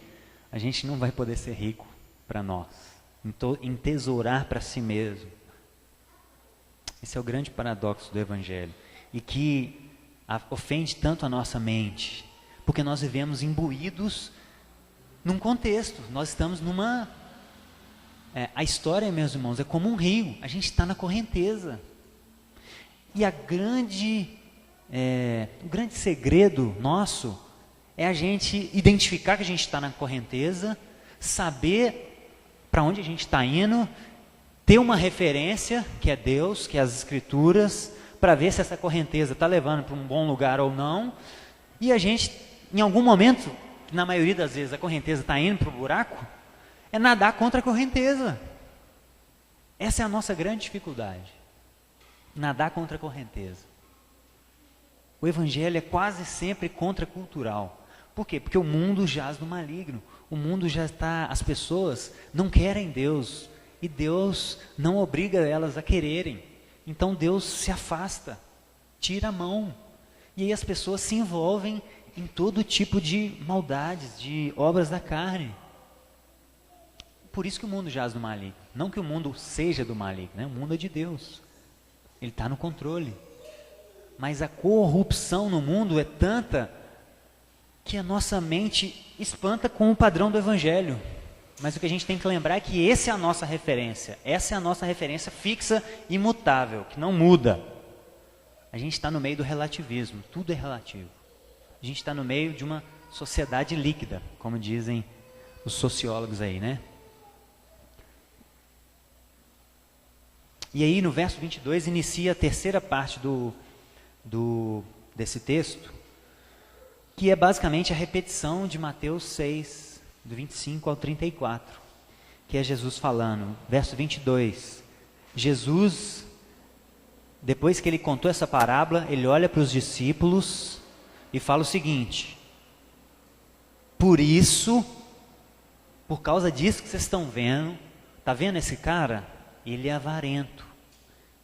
A: a gente não vai poder ser rico para nós, entesourar para si mesmo. Esse é o grande paradoxo do Evangelho, e que ofende tanto a nossa mente, porque nós vivemos imbuídos num contexto, nós estamos numa... a história, meus irmãos, é como um rio, a gente está na correnteza. E o grande segredo nosso é a gente identificar que a gente está na correnteza, saber para onde a gente está indo, ter uma referência, que é Deus, que é as Escrituras, para ver se essa correnteza está levando para um bom lugar ou não. E a gente, em algum momento, na maioria das vezes a correnteza está indo para o buraco, é nadar contra a correnteza. Essa é a nossa grande dificuldade. Nadar contra a correnteza. O evangelho é quase sempre contracultural. Por quê? Porque o mundo jaz no maligno. O mundo já está, as pessoas não querem Deus. E Deus não obriga elas a quererem. Então Deus se afasta, tira a mão. E aí as pessoas se envolvem em todo tipo de maldades, de obras da carne. Por isso que o mundo jaz no maligno. Não que o mundo seja do maligno, né? O mundo é de Deus. Ele está no controle. Mas a corrupção no mundo é tanta que a nossa mente espanta com o padrão do evangelho. Mas o que a gente tem que lembrar é que essa é a nossa referência. Essa é a nossa referência fixa e imutável, que não muda. A gente está no meio do relativismo, tudo é relativo. A gente está no meio de uma sociedade líquida, como dizem os sociólogos aí, né? E aí no verso 22 inicia a terceira parte desse texto, que é basicamente a repetição de Mateus 6, do 25 ao 34, que é Jesus falando. Verso 22, Jesus, depois que ele contou essa parábola, ele olha para os discípulos e fala o seguinte: por isso, por causa disso que vocês estão vendo, está vendo esse cara? Ele é avarento,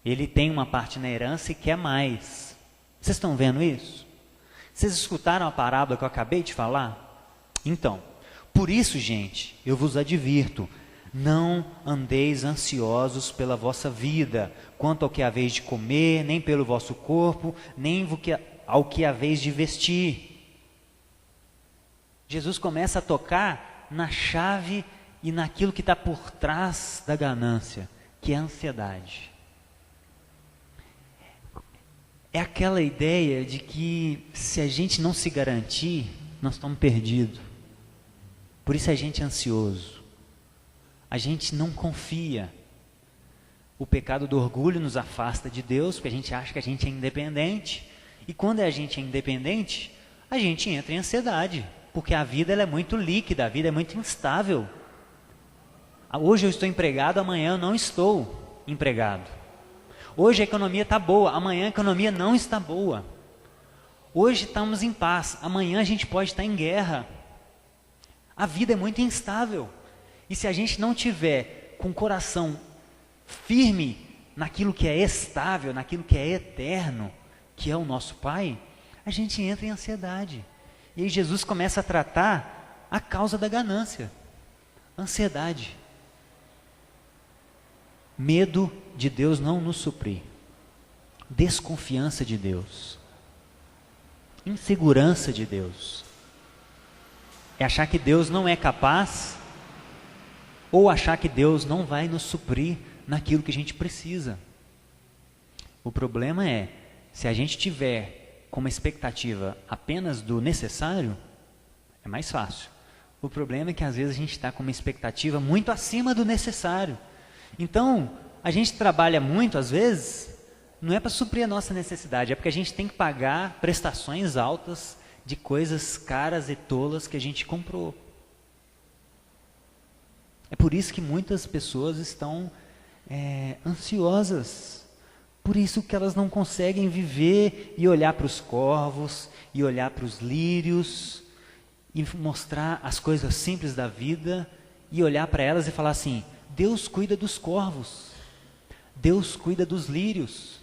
A: ele tem uma parte na herança e quer mais. Vocês estão vendo isso? Vocês escutaram a parábola que eu acabei de falar? Então, por isso, gente, eu vos advirto, não andeis ansiosos pela vossa vida, quanto ao que haveis de comer, nem pelo vosso corpo, nem ao que haveis de vestir. Jesus começa a tocar na chave e naquilo que está por trás da ganância, que é a ansiedade. É aquela ideia de que se a gente não se garantir, nós estamos perdidos. Por isso a gente é ansioso. A gente não confia. O pecado do orgulho nos afasta de Deus, porque a gente acha que a gente é independente. E quando a gente é independente, a gente entra em ansiedade, porque a vida ela é muito líquida, a vida é muito instável. Hoje eu estou empregado, amanhã eu não estou empregado. Hoje a economia está boa, amanhã a economia não está boa. Hoje estamos em paz, amanhã a gente pode estar em guerra. A vida é muito instável. E se a gente não tiver com o coração firme naquilo que é estável, naquilo que é eterno, que é o nosso Pai, a gente entra em ansiedade. E aí Jesus começa a tratar a causa da ganância. Ansiedade. Medo de Deus não nos suprir. Desconfiança de Deus. Insegurança de Deus. É achar que Deus não é capaz, ou achar que Deus não vai nos suprir naquilo que a gente precisa. O problema é, se a gente tiver como expectativa apenas do necessário, é mais fácil. O problema é que às vezes a gente está com uma expectativa muito acima do necessário. Então, a gente trabalha muito, às vezes, não é para suprir a nossa necessidade, é porque a gente tem que pagar prestações altas de coisas caras e tolas que a gente comprou. É por isso que muitas pessoas estão ansiosas. Por isso que elas não conseguem viver e olhar para os corvos, e olhar para os lírios, e mostrar as coisas simples da vida, e olhar para elas e falar assim: Deus cuida dos corvos, Deus cuida dos lírios.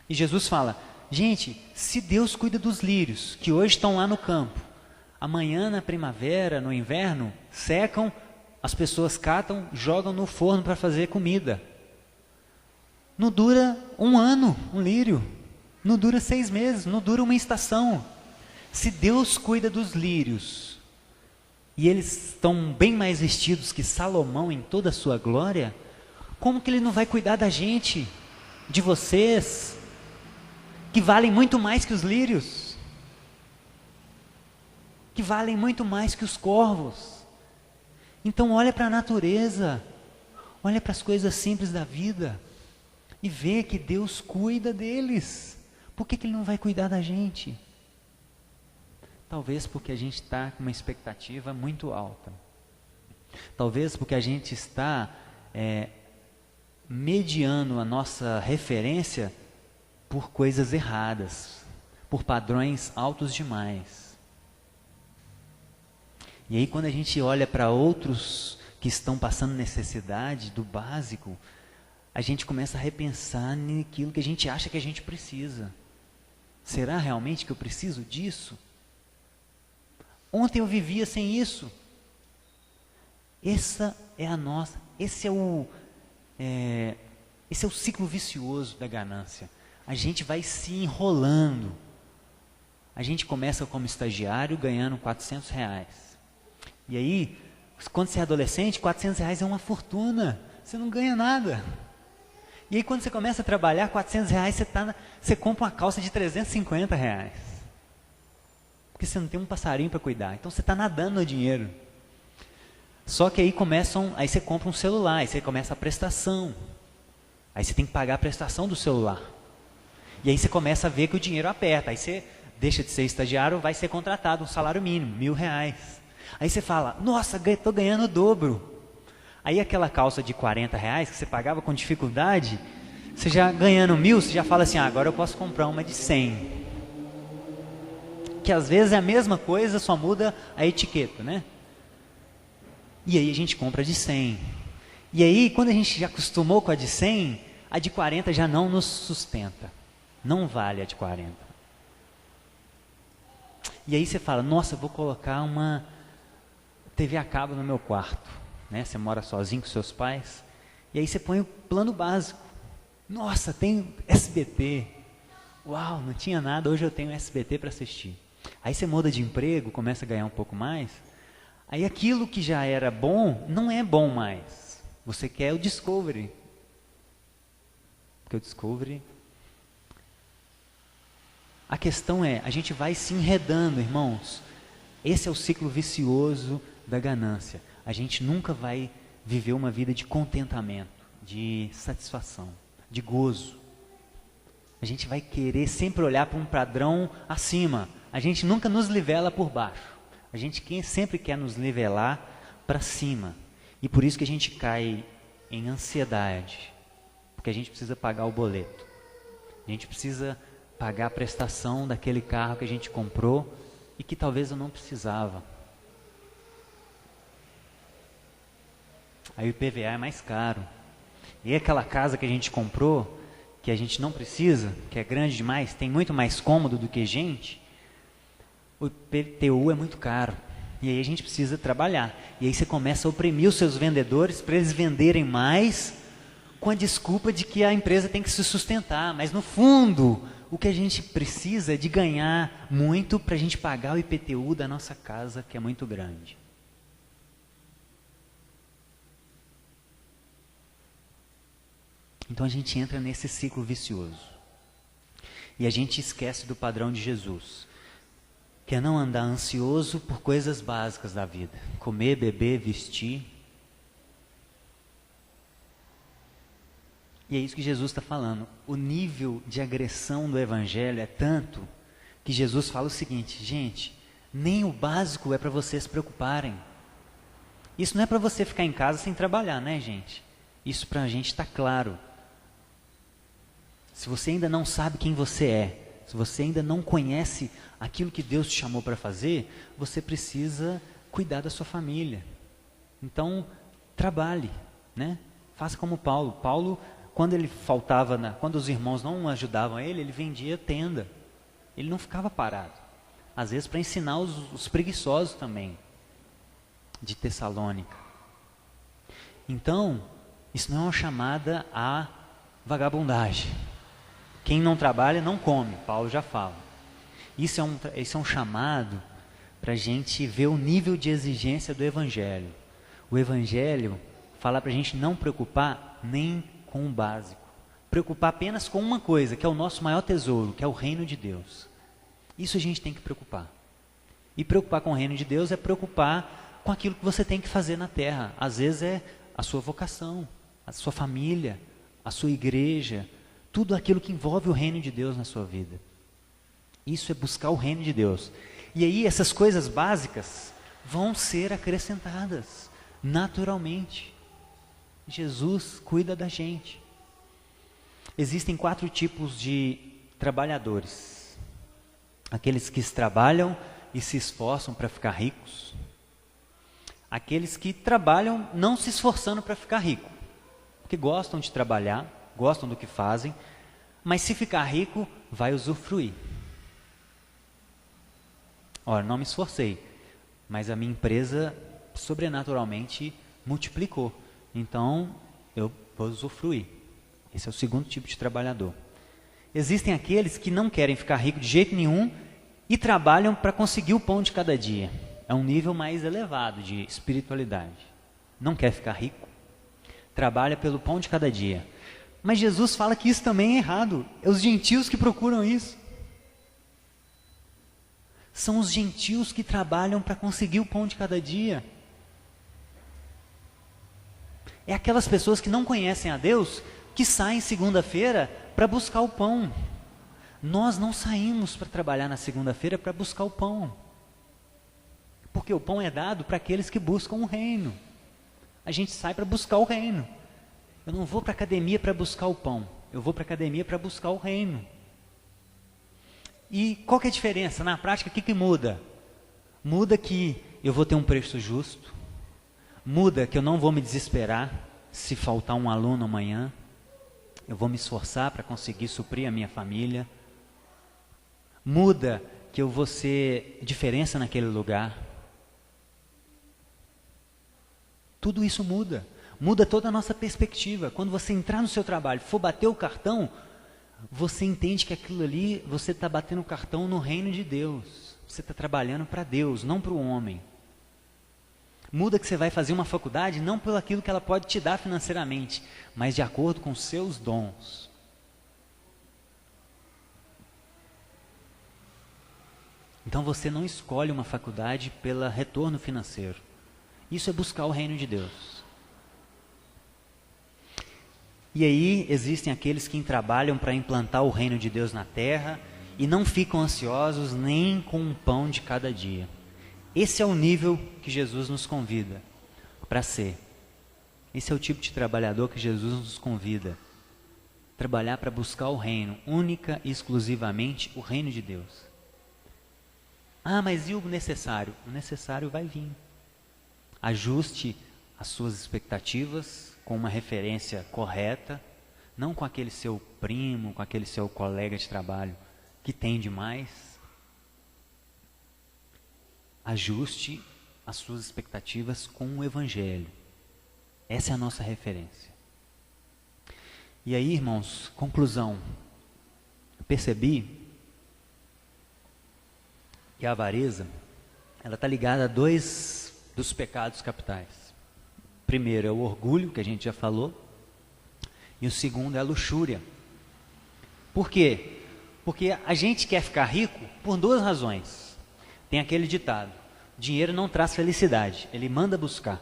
A: E Jesus fala: gente, se Deus cuida dos lírios, que hoje estão lá no campo, amanhã na primavera, no inverno, secam, as pessoas catam, jogam no forno para fazer comida. Não dura um ano, um lírio. Não dura 6 meses, não dura uma estação. Se Deus cuida dos lírios, e eles estão bem mais vestidos que Salomão em toda a sua glória, como que Ele não vai cuidar da gente, de vocês, que valem muito mais que os lírios, que valem muito mais que os corvos? Então olha para a natureza, olha para as coisas simples da vida, e vê que Deus cuida deles. Por que Ele não vai cuidar da gente? Talvez porque a gente está com uma expectativa muito alta. Talvez porque a gente está mediando a nossa referência por coisas erradas. por padrões altos demais. E aí quando a gente olha para outros que estão passando necessidade do básico, a gente começa a repensar naquilo que a gente acha que a gente precisa. Será realmente que eu preciso disso? Ontem eu vivia sem isso. Esse é o ciclo vicioso da ganância. A gente vai se enrolando. A gente começa como estagiário ganhando R$400. E aí, quando você é adolescente, R$400 é uma fortuna. Você não ganha nada. E aí quando você começa a trabalhar, R$400, você compra uma calça de R$350. Porque você não tem um passarinho para cuidar. Então você está nadando no dinheiro. Só que aí aí você compra um celular, aí você começa a prestação. Aí você tem que pagar a prestação do celular. E aí você começa a ver que o dinheiro aperta. Aí você deixa de ser estagiário, vai ser contratado, um salário mínimo, R$1.000. Aí você fala, nossa, estou ganhando o dobro. Aí aquela calça de R$40 que você pagava com dificuldade, você já ganhando 1.000, você já fala assim, agora eu posso comprar uma de 100. Que às vezes é a mesma coisa, só muda a etiqueta, né? E aí a gente compra de 100. E aí quando a gente já acostumou com a de 100, a de 40 já não nos sustenta. Não vale a de 40. E aí você fala, nossa, eu vou colocar uma TV a cabo no meu quarto. Né? Você mora sozinho com seus pais, e aí você põe o plano básico. Nossa, tem SBT. Uau, não tinha nada, hoje eu tenho SBT para assistir. Aí você muda de emprego, começa a ganhar um pouco mais. Aí aquilo que já era bom, não é bom mais. Você quer o Discovery. Porque o Discovery... A questão é, a gente vai se enredando, irmãos. Esse é o ciclo vicioso da ganância. A gente nunca vai viver uma vida de contentamento, de satisfação, de gozo. A gente vai querer sempre olhar para um padrão acima. A gente nunca nos nivela por baixo. A gente sempre quer nos nivelar para cima. E por isso que a gente cai em ansiedade. Porque a gente precisa pagar o boleto. A gente precisa pagar a prestação daquele carro que a gente comprou e que talvez eu não precisava. Aí o IPVA é mais caro. E aquela casa que a gente comprou, que a gente não precisa, que é grande demais, tem muito mais cômodo do que gente, o IPTU é muito caro. E aí a gente precisa trabalhar. E aí você começa a oprimir os seus vendedores para eles venderem mais com a desculpa de que a empresa tem que se sustentar. Mas no fundo, o que a gente precisa é de ganhar muito para a gente pagar o IPTU da nossa casa, que é muito grande. Então a gente entra nesse ciclo vicioso. E a gente esquece do padrão de Jesus, que é não andar ansioso por coisas básicas da vida. Comer, beber, vestir. E é isso que Jesus está falando. O nível de agressão do Evangelho é tanto que Jesus fala o seguinte, gente, nem o básico é para vocês se preocuparem. Isso não é para você ficar em casa sem trabalhar, né, gente? Isso para a gente está claro. Se você ainda não sabe quem você é, se você ainda não conhece aquilo que Deus te chamou para fazer, você precisa cuidar da sua família. Então, trabalhe, né? Faça como Paulo. Paulo, quando ele faltava, quando os irmãos não ajudavam ele vendia tenda. Ele não ficava parado. Às vezes para ensinar os preguiçosos também, de Tessalônica. Então, isso não é uma chamada à vagabundagem. Quem não trabalha não come, Paulo já fala. Isso é um chamado para a gente ver o nível de exigência do Evangelho. O Evangelho fala para a gente não preocupar nem com o básico. Preocupar apenas com uma coisa, que é o nosso maior tesouro, que é o reino de Deus. Isso a gente tem que preocupar. E preocupar com o reino de Deus é preocupar com aquilo que você tem que fazer na terra. Às vezes é a sua vocação, a sua família, a sua igreja, tudo aquilo que envolve o reino de Deus na sua vida. Isso é buscar o reino de Deus. E aí essas coisas básicas vão ser acrescentadas naturalmente. Jesus cuida da gente. Existem 4 tipos de trabalhadores. aqueles que trabalham e se esforçam para ficar ricos, aqueles que trabalham não se esforçando para ficar rico, porque gostam de trabalhar, gostam do que fazem, mas se ficar rico, vai usufruir. Ora, não me esforcei, mas a minha empresa sobrenaturalmente multiplicou, então eu vou usufruir. Esse é o segundo tipo de trabalhador. Existem aqueles que não querem ficar ricos de jeito nenhum e trabalham para conseguir o pão de cada dia. É um nível mais elevado de espiritualidade. Não quer ficar rico, trabalha pelo pão de cada dia. Mas Jesus fala que isso também é errado. É os gentios que procuram isso. São os gentios que trabalham para conseguir o pão de cada dia. É aquelas pessoas que não conhecem a Deus, que saem segunda-feira para buscar o pão. Nós não saímos para trabalhar na segunda-feira para buscar o pão. Porque o pão é dado para aqueles que buscam o reino. A gente sai para buscar o reino. Eu não vou para a academia para buscar o pão. Eu vou para a academia para buscar o reino. E qual que é a diferença? Na prática, o que muda? Muda que eu vou ter um preço justo. Muda que eu não vou me desesperar se faltar um aluno amanhã. Eu vou me esforçar para conseguir suprir a minha família. Muda que eu vou ser diferença naquele lugar. Tudo isso muda. Muda toda a nossa perspectiva. Quando você entrar no seu trabalho, for bater o cartão, você entende que aquilo ali, você está batendo o cartão no reino de Deus. Você está trabalhando para Deus, não para o homem. Muda que você vai fazer uma faculdade não pelo aquilo que ela pode te dar financeiramente, mas de acordo com os seus dons. Então você não escolhe uma faculdade pelo retorno financeiro. Isso é buscar o reino de Deus. E aí existem aqueles que trabalham para implantar o reino de Deus na terra e não ficam ansiosos nem com um pão de cada dia. Esse é o nível que Jesus nos convida para ser. Esse é o tipo de trabalhador que Jesus nos convida. Trabalhar para buscar o reino, única e exclusivamente o reino de Deus. Ah, mas e o necessário? O necessário vai vir. Ajuste as suas expectativas com uma referência correta, não com aquele seu primo, com aquele seu colega de trabalho que tem demais. Ajuste as suas expectativas com o Evangelho. Essa é a nossa referência. E aí, irmãos, conclusão. Eu percebi que a avareza, ela está ligada a dois dos pecados capitais. Primeiro é o orgulho, que a gente já falou, e o segundo é a luxúria. Por quê? Porque a gente quer ficar rico por duas razões. Tem aquele ditado: dinheiro não traz felicidade, ele manda buscar.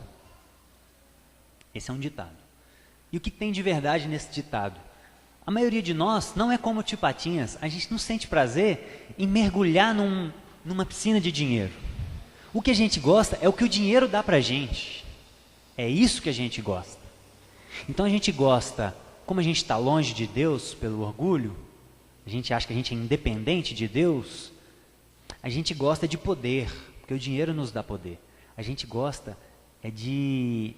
A: Esse é um ditado. E o que tem de verdade nesse ditado? A maioria de nós não é como o tio Patinhas, a gente não sente prazer em mergulhar numa piscina de dinheiro. O que a gente gosta é o que o dinheiro dá pra gente. É isso que a gente gosta. Então a gente gosta, como a gente está longe de Deus pelo orgulho, a gente acha que a gente é independente de Deus, a gente gosta de poder, porque o dinheiro nos dá poder. A gente gosta de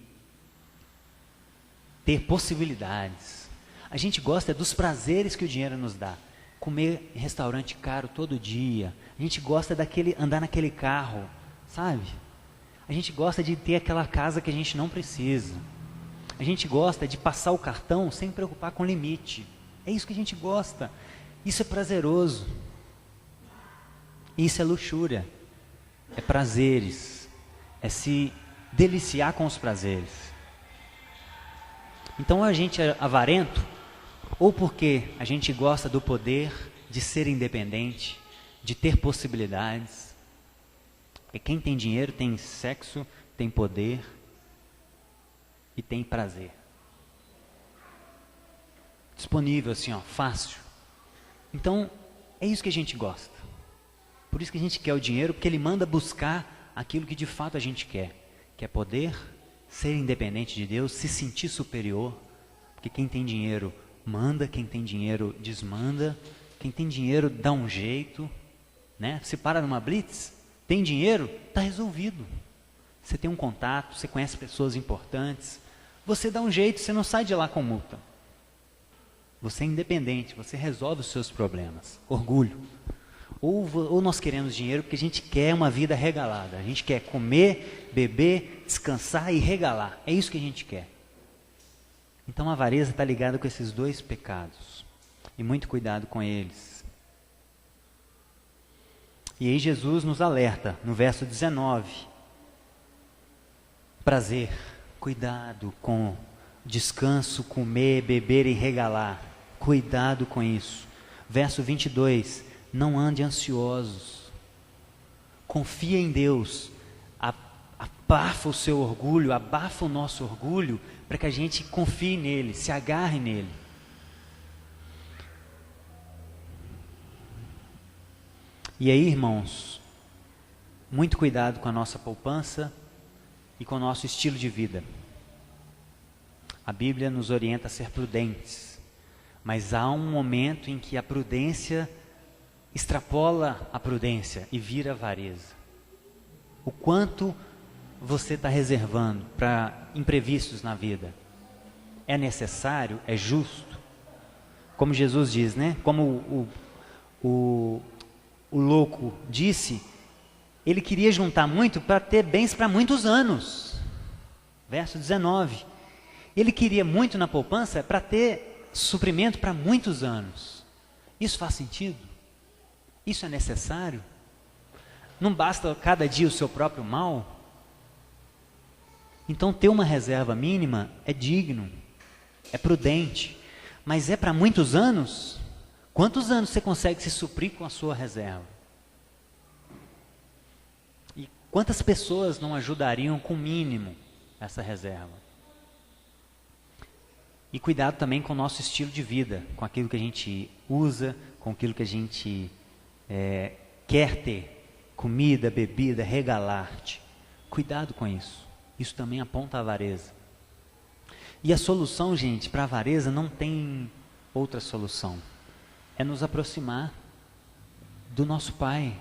A: ter possibilidades. A gente gosta dos prazeres que o dinheiro nos dá. Comer em restaurante caro todo dia. A gente gosta andar naquele carro, sabe? A gente gosta de ter aquela casa que a gente não precisa. A gente gosta de passar o cartão sem preocupar com limite. É isso que a gente gosta. Isso é prazeroso. Isso é luxúria. É prazeres. É se deliciar com os prazeres. Então a gente é avarento, ou porque a gente gosta do poder de ser independente, de ter possibilidades. Porque quem tem dinheiro tem sexo, tem poder e tem prazer. Disponível assim, fácil. Então, é isso que a gente gosta. Por isso que a gente quer o dinheiro, porque ele manda buscar aquilo que de fato a gente quer. Que é poder, ser independente de Deus, se sentir superior. Porque quem tem dinheiro manda, quem tem dinheiro desmanda, quem tem dinheiro dá um jeito. né? Você para numa blitz, tem dinheiro, está resolvido. Você tem um contato, você conhece pessoas importantes, você dá um jeito, você não sai de lá com multa. Você é independente, você resolve os seus problemas. Orgulho. Ou nós queremos dinheiro porque a gente quer uma vida regalada. A gente quer comer, beber, descansar e regalar. É isso que a gente quer. Então a avareza está ligada com esses dois pecados. E muito cuidado com eles. E aí Jesus nos alerta no verso 19. Prazer, cuidado com descanso, comer, beber e regalar. Cuidado com isso. Verso 22. Não ande ansiosos. Confia em Deus. Abafa o seu orgulho, abafa o nosso orgulho, para que a gente confie nele, se agarre nele. E aí, irmãos, muito cuidado com a nossa poupança e com o nosso estilo de vida. A Bíblia nos orienta a ser prudentes, mas há um momento em que a prudência extrapola a prudência e vira avareza. O quanto você está reservando para imprevistos na vida? É necessário? É justo? Como Jesus diz, né? Como o louco disse, ele queria juntar muito para ter bens para muitos anos. Verso 19. Ele queria muito na poupança para ter suprimento para muitos anos. Isso faz sentido? Isso é necessário? Não basta cada dia o seu próprio mal? Então ter uma reserva mínima é digno, é prudente, mas é para muitos anos? Quantos anos você consegue se suprir com a sua reserva? E quantas pessoas não ajudariam com o mínimo essa reserva? E cuidado também com o nosso estilo de vida, com aquilo que a gente usa, com aquilo que a gente quer ter. Comida, bebida, regalar-te. Cuidado com isso. Isso também aponta a avareza. E a solução, gente, para a avareza não tem outra solução. É nos aproximar do nosso Pai.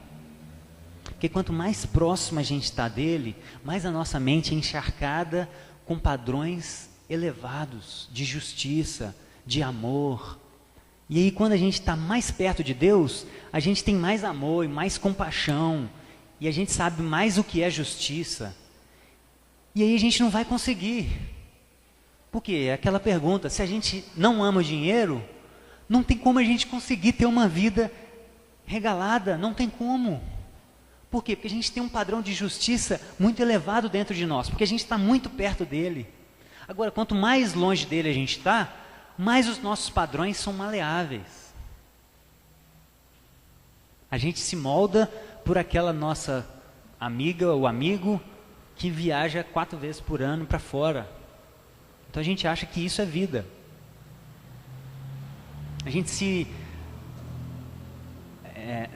A: Porque quanto mais próximo a gente está dele, mais a nossa mente é encharcada com padrões elevados de justiça, de amor. E aí quando a gente está mais perto de Deus, a gente tem mais amor e mais compaixão. E a gente sabe mais o que é justiça. E aí a gente não vai conseguir. Por quê? É aquela pergunta, se a gente não ama o dinheiro, não tem como a gente conseguir ter uma vida regalada, não tem como. Por quê? Porque a gente tem um padrão de justiça muito elevado dentro de nós, porque a gente está muito perto dele. Agora, quanto mais longe dele a gente está, mais os nossos padrões são maleáveis. A gente se molda por aquela nossa amiga ou amigo que viaja 4 vezes por ano para fora. Então a gente acha que isso é vida. A gente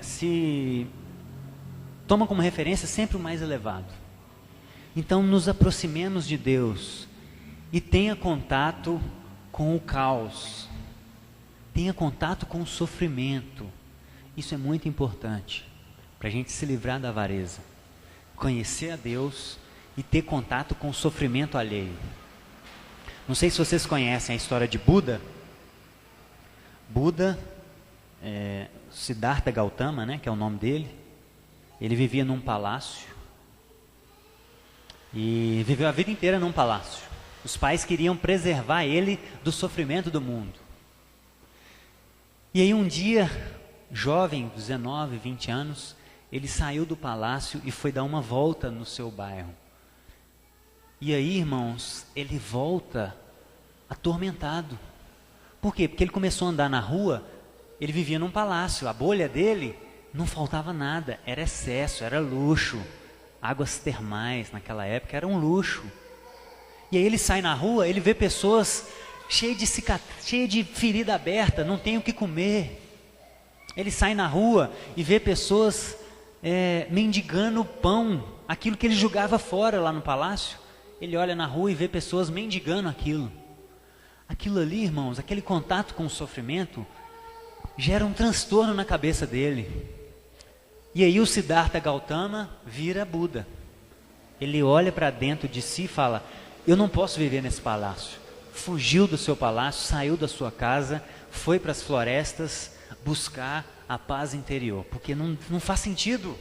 A: se toma como referência sempre o mais elevado. Então nos aproximemos de Deus e tenha contato com o caos. Tenha contato com o sofrimento. Isso é muito importante para a gente se livrar da avareza. Conhecer a Deus e ter contato com o sofrimento alheio. Não sei se vocês conhecem a história de Buda. Buda, Siddhartha Gautama, né, que é o nome dele, ele vivia num palácio e viveu a vida inteira num palácio. Os pais queriam preservar ele do sofrimento do mundo. E aí um dia, jovem, 19, 20 anos, ele saiu do palácio e foi dar uma volta no seu bairro. E aí, irmãos, ele volta atormentado. Por quê? Porque ele começou a andar na rua, ele vivia num palácio, a bolha dele não faltava nada, era excesso, era luxo. Águas termais naquela época era um luxo. E aí ele sai na rua, ele vê pessoas cheias de ferida aberta, não tem o que comer. Ele sai na rua e vê pessoas mendigando pão, aquilo que ele jogava fora lá no palácio. Ele olha na rua e vê pessoas mendigando aquilo. Aquilo ali, irmãos, aquele contato com o sofrimento, gera um transtorno na cabeça dele. E aí o Siddhartha Gautama vira Buda. Ele olha para dentro de si e fala: eu não posso viver nesse palácio. Fugiu do seu palácio, saiu da sua casa, foi para as florestas buscar a paz interior. Porque não faz sentido.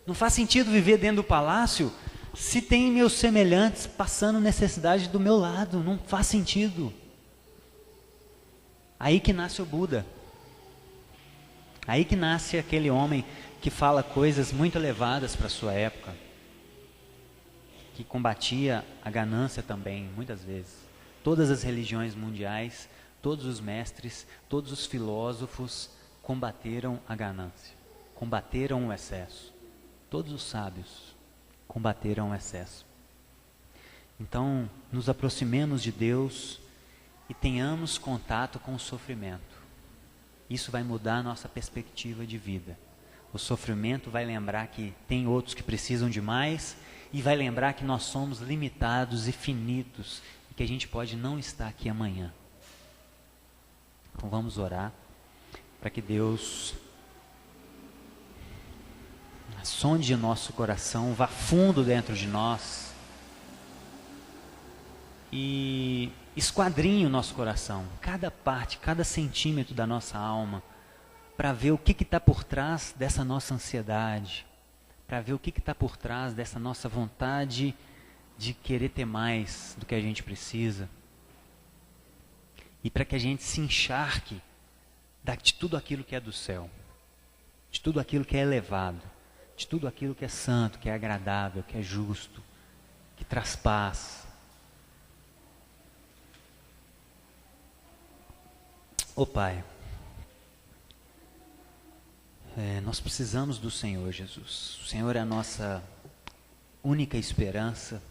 A: Não faz sentido viver dentro do palácio se tem meus semelhantes passando necessidade do meu lado. Não faz sentido. Aí que nasce o Buda. Aí que nasce aquele homem que fala coisas muito elevadas para a sua época, que combatia a ganância também, muitas vezes. Todas as religiões mundiais, todos os mestres, todos os filósofos combateram a ganância, combateram o excesso. Todos os sábios combateram o excesso. Então, nos aproximemos de Deus e tenhamos contato com o sofrimento. Isso vai mudar a nossa perspectiva de vida. O sofrimento vai lembrar que tem outros que precisam de mais, e vai lembrar que nós somos limitados e finitos, e que a gente pode não estar aqui amanhã. Então vamos orar para que Deus sonde nosso coração, vá fundo dentro de nós e esquadrinhe o nosso coração, cada parte, cada centímetro da nossa alma, para ver o que está por trás dessa nossa ansiedade, para ver o que está por trás dessa nossa vontade de querer ter mais do que a gente precisa, e para que a gente se encharque de tudo aquilo que é do céu, de tudo aquilo que é elevado, de tudo aquilo que é santo, que é agradável, que é justo, que traz paz. Ô Pai, nós precisamos do Senhor Jesus. O Senhor é a nossa única esperança,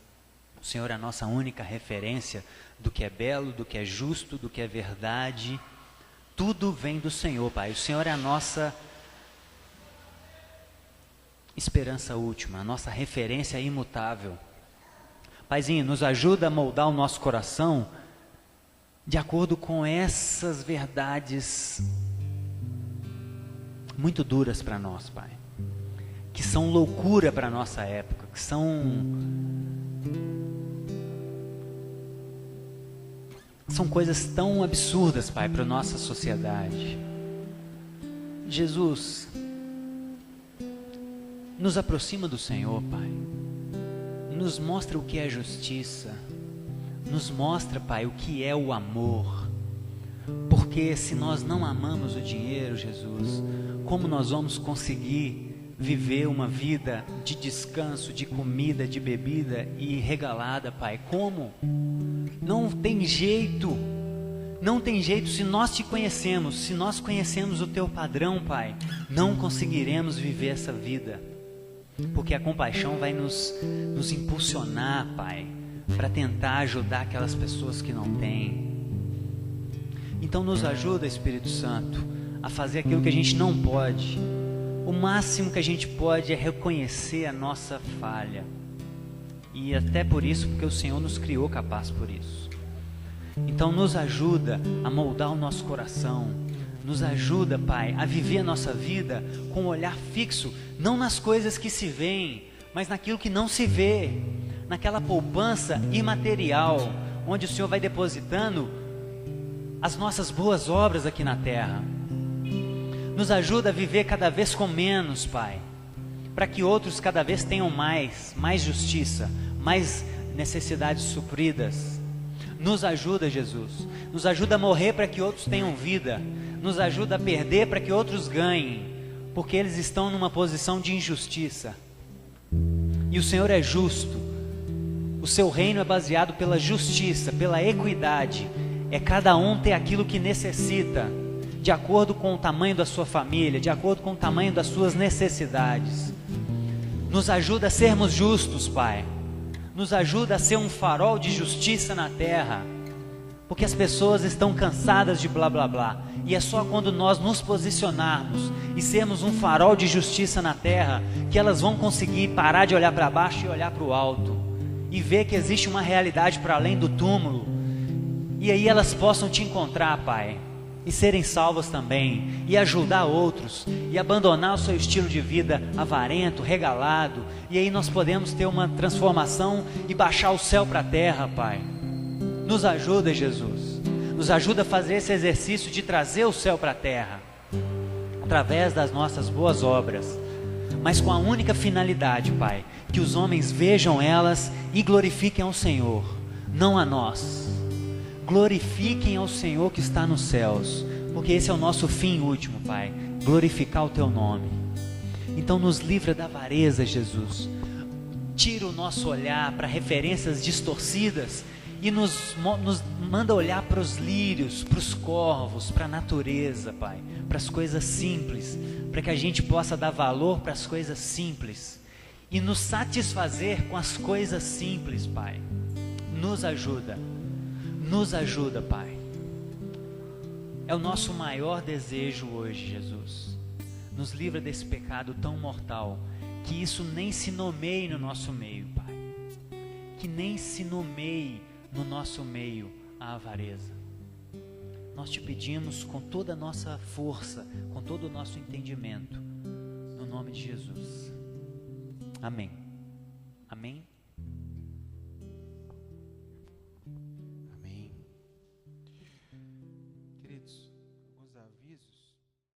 A: o Senhor é a nossa única referência do que é belo, do que é justo, do que é verdade. Tudo vem do Senhor, Pai. O Senhor é a nossa esperança última, a nossa referência imutável. Paizinho, nos ajuda a moldar o nosso coração de acordo com essas verdades muito duras para nós, Pai, que são loucura para a nossa época, que são coisas tão absurdas, Pai, para a nossa sociedade. Jesus, nos aproxima do Senhor, Pai, nos mostra o que é justiça, nos mostra, Pai, o que é o amor, porque se nós não amamos o dinheiro, Jesus, como nós vamos conseguir viver uma vida de descanso, de comida, de bebida e regalada, Pai? Como? Não tem jeito, não tem jeito. Se nós te conhecemos, se nós conhecemos o teu padrão, Pai, não conseguiremos viver essa vida, porque a compaixão vai nos impulsionar, Pai, para tentar ajudar aquelas pessoas que não têm. Então nos ajuda, Espírito Santo, a fazer aquilo que a gente não pode. O máximo que a gente pode é reconhecer a nossa falha, e até por isso, porque o Senhor nos criou capaz por isso. Então nos ajuda a moldar o nosso coração, nos ajuda, Pai, a viver a nossa vida com um olhar fixo, não nas coisas que se veem, mas naquilo que não se vê, naquela poupança imaterial, onde o Senhor vai depositando as nossas boas obras aqui na terra. Nos ajuda a viver cada vez com menos, Pai, para que outros cada vez tenham mais justiça, mais necessidades supridas. Nos ajuda, Jesus, nos ajuda a morrer para que outros tenham vida, nos ajuda a perder para que outros ganhem, porque eles estão numa posição de injustiça, e o Senhor é justo. O seu reino é baseado pela justiça, pela equidade, é cada um ter aquilo que necessita, de acordo com o tamanho da sua família, de acordo com o tamanho das suas necessidades. Nos ajuda a sermos justos, Pai. Nos ajuda a ser um farol de justiça na terra, porque as pessoas estão cansadas de blá blá blá, e é só quando nós nos posicionarmos e sermos um farol de justiça na terra, que elas vão conseguir parar de olhar para baixo e olhar para o alto, e ver que existe uma realidade para além do túmulo, e aí elas possam te encontrar, Pai. e serem salvos também, e ajudar outros, e abandonar o seu estilo de vida avarento, regalado, e aí nós podemos ter uma transformação e baixar o céu para a terra, Pai. Nos ajuda, Jesus, nos ajuda a fazer esse exercício de trazer o céu para a terra, através das nossas boas obras, mas com a única finalidade, Pai, que os homens vejam elas e glorifiquem ao Senhor, não a nós. Glorifiquem ao Senhor que está nos céus, porque esse é o nosso fim último, Pai, glorificar o Teu nome. Então nos livra da avareza, Jesus. Tira o nosso olhar para referências distorcidas e nos manda olhar para os lírios, para os corvos, para a natureza, Pai, para as coisas simples, para que a gente possa dar valor para as coisas simples e nos satisfazer com as coisas simples, Pai. Nos ajuda, Pai. É o nosso maior desejo hoje, Jesus. Nos livra desse pecado tão mortal, que isso nem se nomeie no nosso meio, Pai. Que nem se nomeie no nosso meio a avareza. Nós te pedimos com toda a nossa força, com todo o nosso entendimento, no nome de Jesus. Amém. Amém.